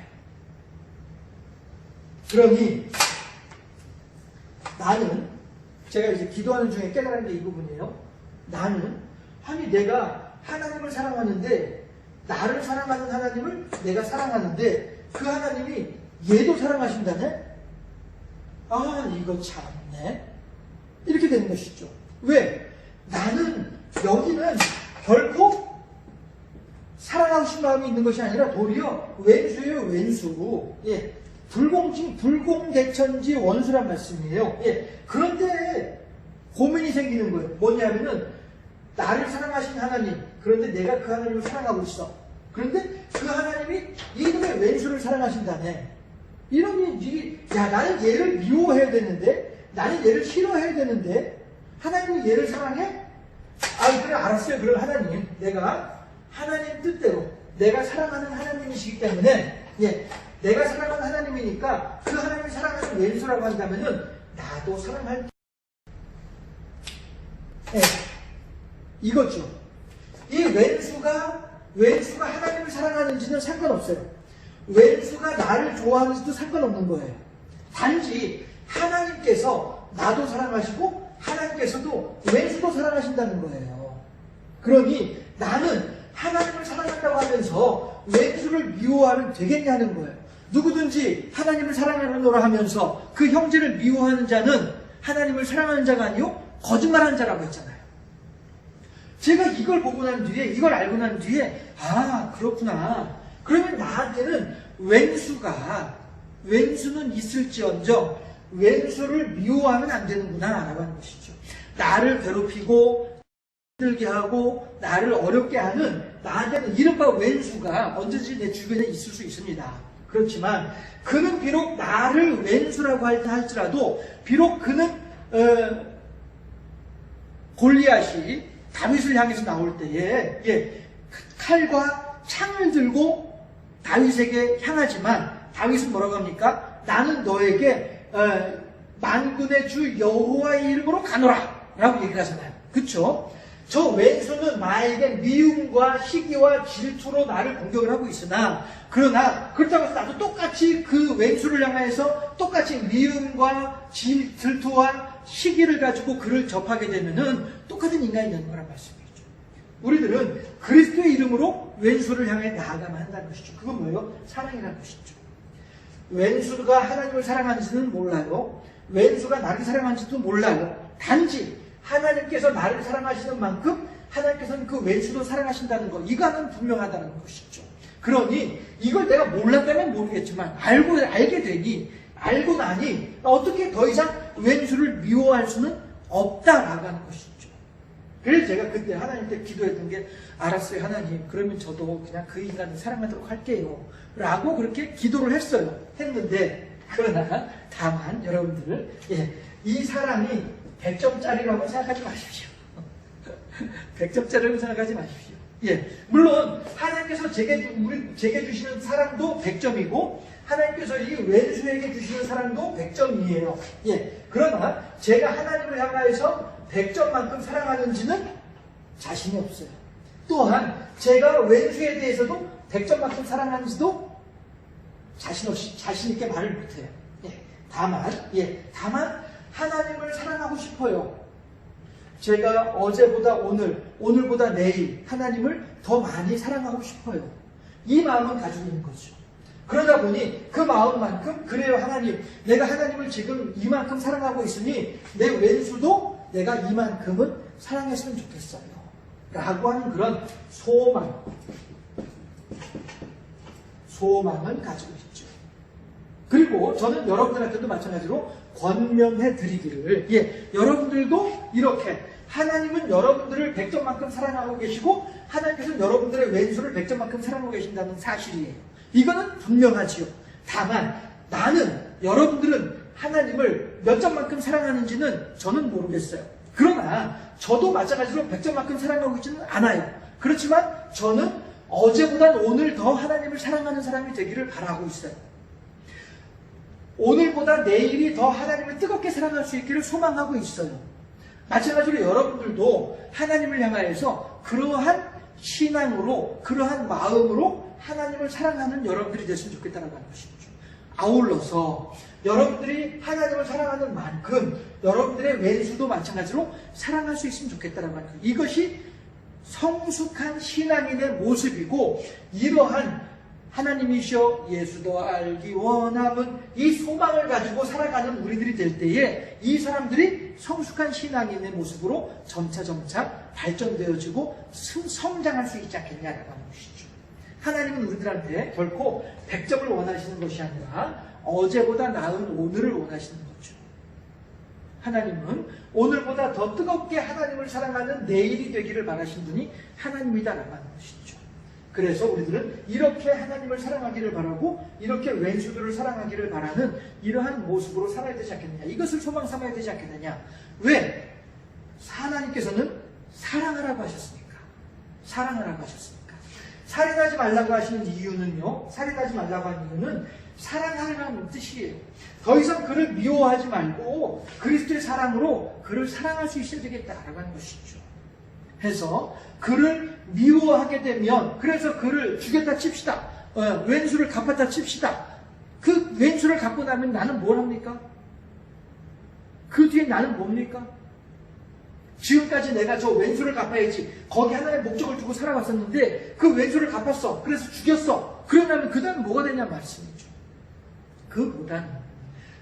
그러니 나는, 제가 이제 기도하는 중에 깨달은 게 이 부분이에요. 나는, 아니 내가 하나님을 사랑하는데, 나를 사랑하는 하나님을 내가 사랑하는데 그 하나님이 얘도 사랑하신다네? 아, 이거 참네. 이렇게 되는 것이죠. 왜? 나는 여기는 결코 사랑하고 싶은 마음이 있는 것이 아니라 도리어 왼수예요, 왼수. 예. 불공대천지 원수란 말씀이에요. 예. 그런데 고민이 생기는 거예요. 뭐냐면은 나를 사랑하신 하나님, 그런데 내가 그 하나님을 사랑하고 있어. 그런데 그 하나님이 이놈의 왼수를 사랑하신다네. 이러니 야, 나는 얘를 미워해야 되는데, 나는 얘를 싫어해야 되는데 하나님이 얘를 사랑해? 아, 그래, 알았어요. 그럼 하나님, 내가 하나님 뜻대로, 내가 사랑하는 하나님이시기 때문에, 예, 내가 사랑하는 하나님이니까 그 하나님이 사랑하는 왼수라고 한다면은 나도 사랑할. 예, 이거죠. 이 왼수가 하나님을 사랑하는지는 상관없어요. 왼수가 나를 좋아하는지도 상관없는 거예요. 단지 하나님께서 나도 사랑하시고 하나님께서도 왼수도 사랑하신다는 거예요. 그러니 나는 하나님을 사랑한다고 하면서 왼수를 미워하면 되겠냐는 거예요. 누구든지 하나님을 사랑하노라 하면서 그 형제를 미워하는 자는 하나님을 사랑하는 자가 아니요 거짓말하는 자라고 했잖아요. 제가 이걸 보고 난 뒤에, 이걸 알고 난 뒤에, 아, 그렇구나. 그러면 나한테는 왼수는 있을지언정 왼수를 미워하면 안 되는구나 라고 하는 것이죠. 나를 괴롭히고 힘들게 하고 나를 어렵게 하는, 나한테는 이른바 왼수가 언제든지 내 주변에 있을 수 있습니다. 그렇지만 그는 비록 나를 왼수라고 할지라도, 비록 그는 골리앗이 다윗을 향해서 나올 때에, 예, 칼과 창을 들고 다윗에게 향하지만 다윗은 뭐라고 합니까? 나는 너에게 만군의 주 여호와의 이름으로 가노라 라고 얘기를 하잖아요. 그쵸? 저 왼수는 나에게 미움과 시기와 질투로 나를 공격을 하고 있으나, 그러나 그렇다고 해서 나도 똑같이 그 왼수를 향해서 똑같이 미움과 질투와 시기를 가지고 그를 접하게 되면은 똑같은 인간이 되는 거란 말씀이죠. 우리들은 그리스도의 이름으로 왼수를 향해 나아가만 한다는 것이죠. 그건 뭐예요? 사랑이라는 것이죠. 왼수가 하나님을 사랑하는지는 몰라요. 왼수가 나를 사랑하는지도 몰라요. 단지 하나님께서 나를 사랑하시는 만큼 하나님께서는 그 왼수도 사랑하신다는 것, 이거는 분명하다는 것이죠. 그러니 이걸 내가 몰랐다면 모르겠지만 알게 되니, 알고 나니 어떻게 더 이상 왼수를 미워할 수는 없다라고 하는 것이죠. 그래서 제가 그때 하나님께 기도했던 게, 알았어요 하나님, 그러면 저도 그냥 그 인간을 사랑하도록 할게요 라고 그렇게 기도를 했는데, 그러나 다만 여러분들, 예, 이 사랑이 100점짜리라고 생각하지 마십시오. 100점짜리라고 생각하지 마십시오. 예, 물론 하나님께서 제게 주시는 사랑도 100점이고 하나님께서 이 왼수에게 주시는 사랑도 100점이에요. 예, 그러나 제가 하나님을 향하여서 100점만큼 사랑하는지는 자신이 없어요. 또한 제가 왼수에 대해서도 100점만큼 사랑하는지도 자신 있게 말을 못해요. 예, 다만 하나님을 사랑하고 싶어요. 제가 어제보다 오늘보다 내일 하나님을 더 많이 사랑하고 싶어요. 이 마음은 가지고 있는 거죠. 그러다 보니 그 마음만큼 그래요 하나님, 내가 하나님을 지금 이만큼 사랑하고 있으니 내 왼수도 내가 이만큼은 사랑했으면 좋겠어요 라고 하는 그런 소망은 가지고 있죠. 그리고 저는 여러분들한테도 마찬가지로 권면해 드리기를, 여러분들도 이렇게 하나님은 여러분들을 100점만큼 사랑하고 계시고 하나님께서는 여러분들의 왼수를 100점만큼 사랑하고 계신다는 사실이에요. 이거는 분명하지요. 다만 나는, 여러분들은 하나님을 몇 점만큼 사랑하는지는 저는 모르겠어요. 그러나 저도 마찬가지로 100점만큼 사랑하고 있지는 않아요. 그렇지만 저는 어제보단 오늘 더 하나님을 사랑하는 사람이 되기를 바라고 있어요. 오늘보다 내일이 더 하나님을 뜨겁게 사랑할 수 있기를 소망하고 있어요. 마찬가지로 여러분들도 하나님을 향하여서 그러한 신앙으로, 그러한 마음으로 하나님을 사랑하는 여러분들이 됐으면 좋겠다는 것이죠. 아울러서 여러분들이 하나님을 사랑하는 만큼 여러분들의 왼수도 마찬가지로 사랑할 수 있으면 좋겠다는 거예요. 이것이 성숙한 신앙인의 모습이고, 이러한 하나님이시여 예수도 알기 원함은 이 소망을 가지고 살아가는 우리들이 될 때에 이 사람들이 성숙한 신앙인의 모습으로 점차 발전되어지고 성장할 수 있지 않겠냐라고 하는 것이죠. 하나님은 우리들한테 결코 100점을 원하시는 것이 아니라 어제보다 나은 오늘을 원하시는 거죠. 하나님은 오늘보다 더 뜨겁게 하나님을 사랑하는 내일이 되기를 바라시는 분이 하나님이다라고 하는 것이죠. 그래서 우리들은 이렇게 하나님을 사랑하기를 바라고 이렇게 왼수들을 사랑하기를 바라는 이러한 모습으로 살아야 되지 않겠느냐, 이것을 소망 삼아야 되지 않겠느냐. 왜? 하나님께서는 사랑하라고 하셨습니까? 사랑하라고 하셨습니까? 살인하지 말라고 하시는 이유는요, 살인하지 말라고 하는 이유는 사랑하라는 뜻이에요. 더 이상 그를 미워하지 말고 그리스도의 사랑으로 그를 사랑할 수 있어야 되겠다라고 하는 것이죠. 해서 그를 미워하게 되면, 그래서 그를 죽였다 칩시다, 왼수를 갚았다 칩시다. 그 왼수를 갚고 나면 나는 뭘 합니까? 그 뒤에 나는 뭡니까? 지금까지 내가 저 왼수를 갚아야지, 거기 하나의 목적을 두고 살아왔었는데 그 왼수를 갚았어, 그래서 죽였어. 그러면 그 다음 뭐가 되냐 말씀이죠. 그보다는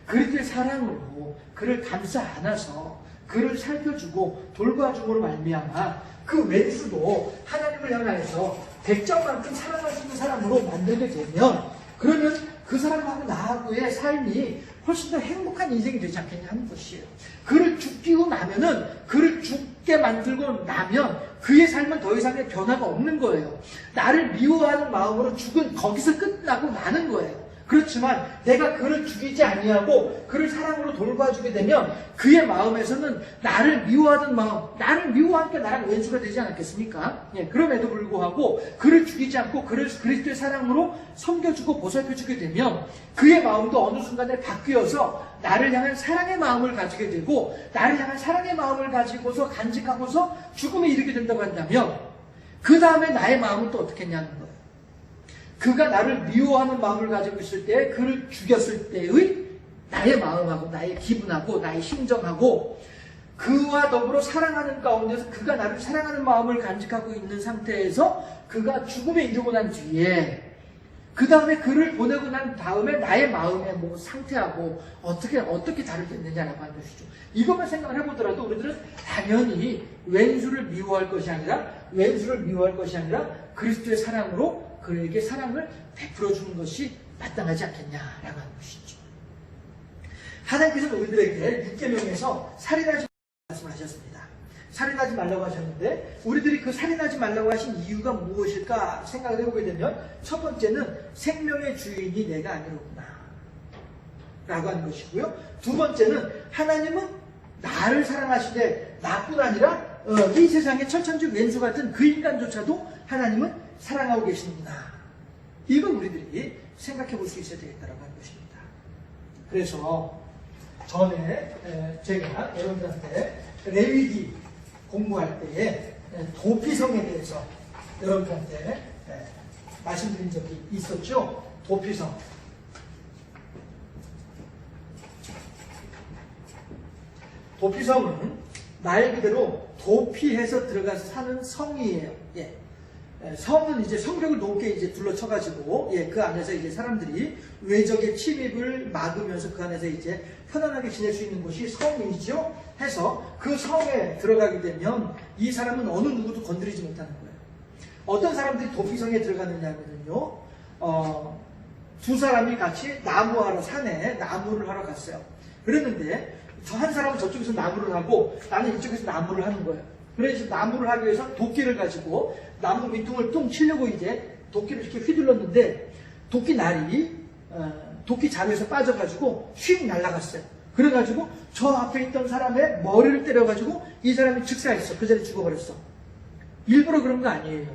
그리스도의 사랑으로 그를 감싸 안아서 그를 살펴주고 돌봐줌으로 말미암아 그 왼수도 하나님을 향하여서 100점만큼 사랑할 수 있는 사람으로 만들게 되면, 그러면 그 사람하고 나하고의 삶이 훨씬 더 행복한 인생이 되지 않겠냐 하는 것이에요. 그를 죽이고 나면은, 그를 죽게 만들고 나면 그의 삶은 더 이상의 변화가 없는 거예요. 나를 미워하는 마음으로 죽은 거기서 끝나고 마는 거예요. 그렇지만 내가 그를 죽이지 아니하고 그를 사랑으로 돌봐주게 되면 그의 마음에서는 나를 미워하던 마음, 나를 미워하니까 나랑 왼수가 되지 않았겠습니까? 그럼에도 불구하고 그를 죽이지 않고 그를 그리스도의 사랑으로 섬겨주고 보살펴주게 되면 그의 마음도 어느 순간에 바뀌어서 나를 향한 사랑의 마음을 가지게 되고, 나를 향한 사랑의 마음을 가지고서 간직하고서 죽음에 이르게 된다고 한다면 그 다음에 나의 마음은 또 어떻게 했냐는 거예요. 그가 나를 미워하는 마음을 가지고 있을 때, 그를 죽였을 때의 나의 마음하고 나의 기분하고 나의 심정하고 그와 더불어 사랑하는 가운데서 그가 나를 사랑하는 마음을 간직하고 있는 상태에서 그가 죽음에 이르고 난 뒤에 그 다음에 그를 보내고 난 다음에 나의 마음의 상태하고 어떻게 다르겠느냐라고 하는 것이죠. 이것만 생각을 해보더라도 우리들은 당연히 왼수를 미워할 것이 아니라 그리스도의 사랑으로 그에게 사랑을 베풀어 주는 것이 마땅하지 않겠냐라고 하는 것이죠. 하나님께서는 우리들에게 6계명에서 살인하지 말라고 말씀하셨습니다. 살인하지 말라고 하셨는데 우리들이 그 살인하지 말라고 하신 이유가 무엇일까 생각을 해보게 되면, 첫 번째는 생명의 주인이 내가 아니로구나 라고 하는 것이고요. 두 번째는 하나님은 나를 사랑하시되 나뿐 아니라 이 세상의 철천지 왼수 같은 그 인간조차도 하나님은 사랑하고 계시는구나. 이걸 우리들이 생각해 볼 수 있어야 되겠다라고 하는 것입니다. 그래서 전에 제가 여러분들한테 레위기 공부할 때에 도피성에 대해서 여러분들한테 말씀드린 적이 있었죠. 도피성. 도피성은 말 그대로 도피해서 들어가서 사는 성이에요. 예. 성은 이제 성벽을 높게 이제 둘러쳐가지고, 예, 그 안에서 이제 사람들이 외적의 침입을 막으면서 그 안에서 이제 편안하게 지낼 수 있는 곳이 성이죠. 해서 그 성에 들어가게 되면 이 사람은 어느 누구도 건드리지 못하는 거예요. 어떤 사람들이 도피성에 들어가느냐면요, 두 사람이 같이 나무하러, 산에 나무를 하러 갔어요. 그랬는데, 저 한 사람은 저쪽에서 나무를 하고, 나는 이쪽에서 나무를 하는 거예요. 그래서 나무를 하기 위해서 도끼를 가지고, 나무 밑둥을 뚱 치려고 이제 도끼를 이렇게 휘둘렀는데, 도끼 날이, 도끼 자루에서 빠져가지고, 휙 날아갔어요. 그래가지고, 저 앞에 있던 사람의 머리를 때려가지고, 이 사람이 즉사했어. 그 자리에 죽어버렸어. 일부러 그런 거 아니에요.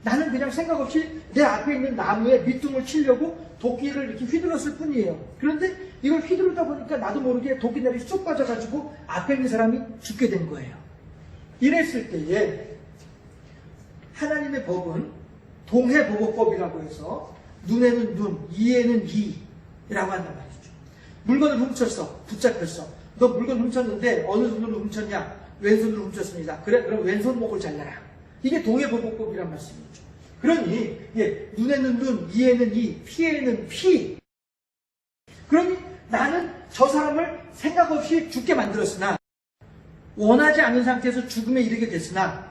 나는 그냥 생각 없이 내 앞에 있는 나무에 밑둥을 치려고 도끼를 이렇게 휘둘렀을 뿐이에요. 그런데 이걸 휘두르다 보니까 나도 모르게 도끼날이 쑥 빠져가지고 앞에 있는 사람이 죽게 된 거예요. 이랬을 때에 하나님의 법은 동해보고법이라고 해서 눈에는 눈, 이에는 이라고 한단 말이죠. 물건을 훔쳤어. 붙잡혔어. 너 물건 훔쳤는데 어느 손으로 훔쳤냐? 왼손으로 훔쳤습니다. 그래? 그럼 왼손목을 잘라라. 이게 동해보고법이란 말씀이죠. 그러니 예, 눈에는 눈, 이에는 이, 피에는 피. 그러니 나는 저 사람을 생각 없이 죽게 만들었으나, 원하지 않은 상태에서 죽음에 이르게 됐으나,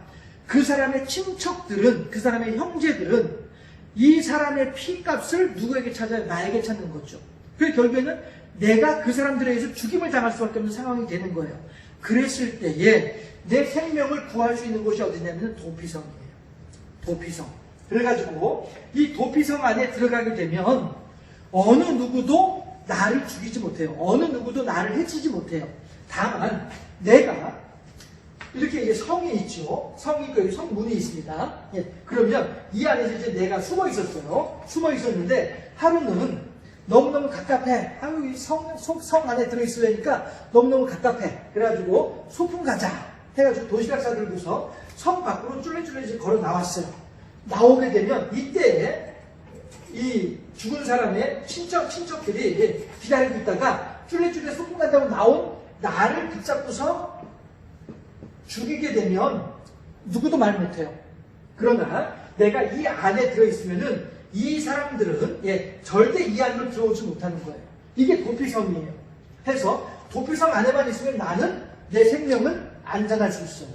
그 사람의 친척들은, 그 사람의 형제들은 이 사람의 피값을 누구에게 찾아요? 나에게 찾는 거죠. 그래서 결국에는 내가 그 사람들에 의해서 죽임을 당할 수밖에 없는 상황이 되는 거예요. 그랬을 때에 내 생명을 구할 수 있는 곳이 어디냐면 도피성이에요. 도피성. 그래가지고 이 도피성 안에 들어가게 되면 어느 누구도 나를 죽이지 못해요. 어느 누구도 나를 해치지 못해요. 다만 내가 이렇게 이제 성이 있죠. 성이 있고 성문이 있습니다. 예, 그러면 이 안에서 이제 내가 숨어 있었어요. 숨어 있었는데 하루는 너무너무 갑갑해. 아유, 성 안에 들어있으려니까 너무너무 갑갑해. 그래가지고 소풍 가자 해가지고 도시락 싸들고서 성 밖으로 쫄래쫄래 이제 걸어 나왔어요. 나오게 되면 이때에 이 죽은 사람의 친척들이 기다리고 있다가 쫄래쫄래 소풍 간다고 나온 나를 붙잡고서 죽이게 되면 누구도 말 못해요. 그러나 내가 이 안에 들어있으면은 이 사람들은 예, 절대 이 안으로 들어오지 못하는 거예요. 이게 도피성이에요. 해서 도피성 안에만 있으면 나는 내 생명을 안전할 수 있어요.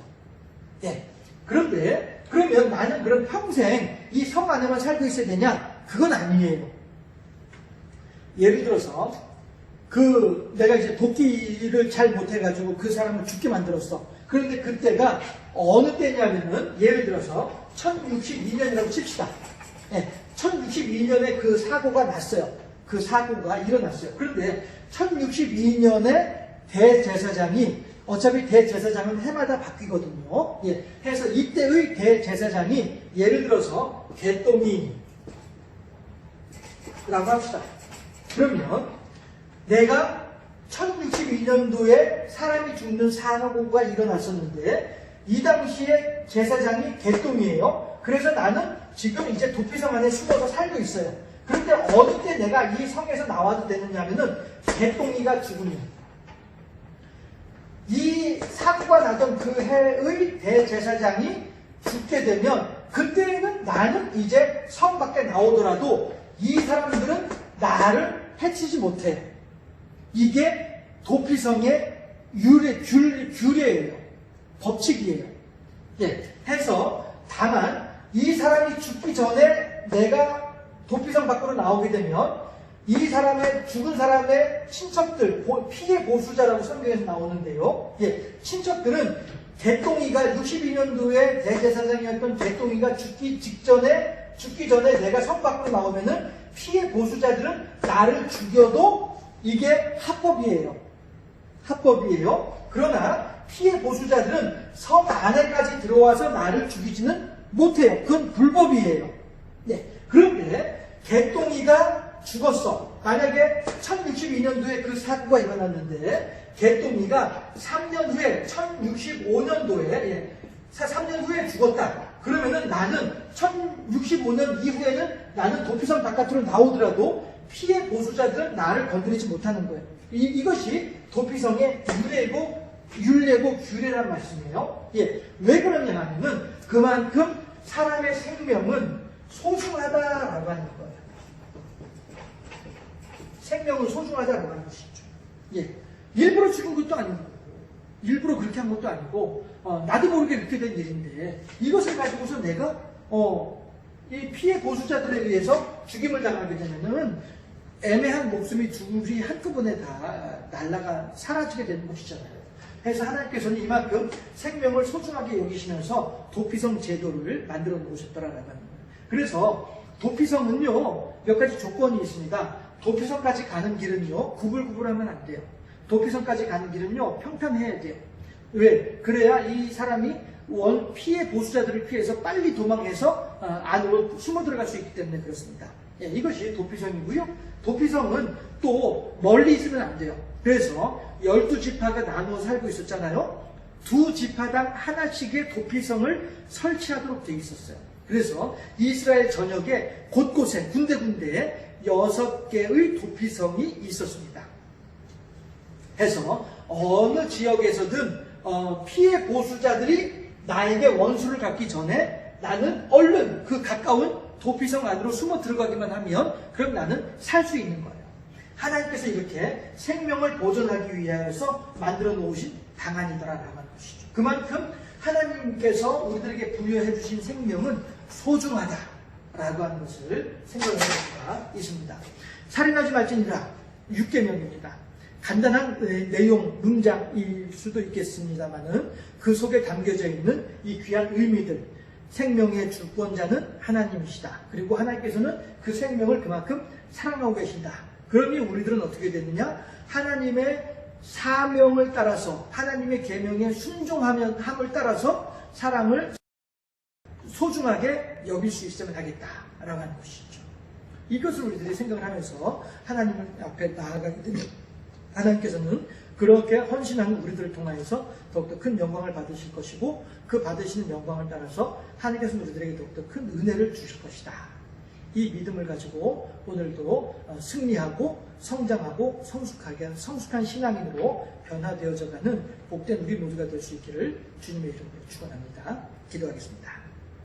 예. 그런데 그러면 나는 그럼 평생 이 성 안에만 살고 있어야 되냐? 그건 아니에요. 예를 들어서 내가 이제 도끼를 잘 못해가지고 그 사람을 죽게 만들었어. 그런데 그때가 어느 때냐면은 예를 들어서 1062년이라고 칩시다. 예, 1062년에 그 사고가 났어요. 그 사고가 일어났어요. 그런데 1062년에 대제사장이 어차피 대제사장은 해마다 바뀌거든요. 예, 해서 이때의 대제사장이 예를 들어서 개똥이라고 합시다. 그러면 내가 1062년도에 사람이 죽는 사고가 일어났었는데 이 당시에 제사장이 개똥이에요. 그래서 나는 지금 이제 도피성 안에 숨어서 살고 있어요. 그런데 어느 때 내가 이 성에서 나와도 되느냐면은 개똥이가 죽으면 이 사고가 나던 그 해의 대제사장이 죽게 되면 그때는 나는 이제 성 밖에 나오더라도 이 사람들은 나를 해치지 못해. 이게 도피성의 규례예요. 법칙이에요. 예, 해서 다만 이 사람이 죽기 전에 내가 도피성 밖으로 나오게 되면 이 사람의 죽은 사람의 친척들, 피해 보수자라고 성경에서 나오는데요. 예, 친척들은 개똥이가 62년도에 대제사장이었던 개똥이가 죽기 전에 내가 성 밖으로 나오면은 피해 보수자들은 나를 죽여도 이게 합법이에요. 합법이에요. 그러나 피해 보수자들은 성 안에까지 들어와서 나를 죽이지는 못해요. 그건 불법이에요. 네. 그런데 개똥이가 죽었어. 만약에 1062년도에 그 사고가 일어났는데 개똥이가 3년 후에 1065년도에 3년 후에 죽었다. 그러면은 나는 1065년 이후에는 나는 도피성 바깥으로 나오더라도 피해 보수자들은 나를 건드리지 못하는 거예요. 이것이 도피성의 규례이고 율례고 규례란 말씀이에요. 예, 왜 그러냐 하면은 그만큼 사람의 생명은 소중하다라고 하는 거예요. 생명은 소중하다라고 하는 것이죠. 예, 일부러 죽은 것도 아니고, 일부러 그렇게 한 것도 아니고, 나도 모르게 그렇게 된 일인데, 이것을 가지고서 내가, 이 피해 보수자들에 의해서 죽임을 당하게 되면은, 애매한 목숨이 둘이 한꺼번에 다 사라지게 되는 것이잖아요. 그래서 하나님께서는 이만큼 생명을 소중하게 여기시면서 도피성 제도를 만들어 놓으셨더라라는 거예요. 그래서 도피성은요, 몇 가지 조건이 있습니다. 도피성까지 가는 길은요, 구불구불하면 안 돼요. 도피성까지 가는 길은요, 평탄해야 돼요. 왜? 그래야 이 사람이 피해 보수자들을 피해서 빨리 도망해서 안으로 숨어 들어갈 수 있기 때문에 그렇습니다. 예, 이것이 도피성이고요. 도피성은 또 멀리 있으면 안 돼요. 그래서 12지파가 나누어 살고 있었잖아요. 두 지파당 하나씩의 도피성을 설치하도록 되어 있었어요. 그래서 이스라엘 전역에 곳곳에 군데군데에 6개의 도피성이 있었습니다. 해서 어느 지역에서든 피해 보수자들이 나에게 원수를 갚기 전에 나는 얼른 그 가까운 도피성 안으로 숨어 들어가기만 하면 그럼 나는 살 수 있는 거예요. 하나님께서 이렇게 생명을 보존하기 위하여서 만들어 놓으신 방안이더라라는 것이죠. 그만큼 하나님께서 우리들에게 부여해 주신 생명은 소중하다라고 하는 것을 생각할 수가 있습니다. 살인하지 말지니라 6계명입니다. 간단한 내용, 문장일 수도 있겠습니다만은 그 속에 담겨져 있는 이 귀한 의미들, 생명의 주권자는 하나님이시다. 그리고 하나님께서는 그 생명을 그만큼 사랑하고 계신다. 그러니 우리들은 어떻게 되느냐? 하나님의 사명을 따라서, 하나님의 계명에 순종함을 따라서 사람을 소중하게 여길 수 있으면 하겠다라고 하는 것이죠. 이것을 우리들이 생각을 하면서 하나님 앞에 나아가게 되면 하나님께서는 그렇게 헌신하는 우리들을 통하여서 더욱더 큰 영광을 받으실 것이고 그 받으시는 영광을 따라서 하나님께서는 우리들에게 더욱더 큰 은혜를 주실 것이다. 이 믿음을 가지고 오늘도 승리하고 성장하고 성숙한 신앙인으로 변화되어져가는 복된 우리 모두가 될 수 있기를 주님의 이름으로 축원합니다. 기도하겠습니다.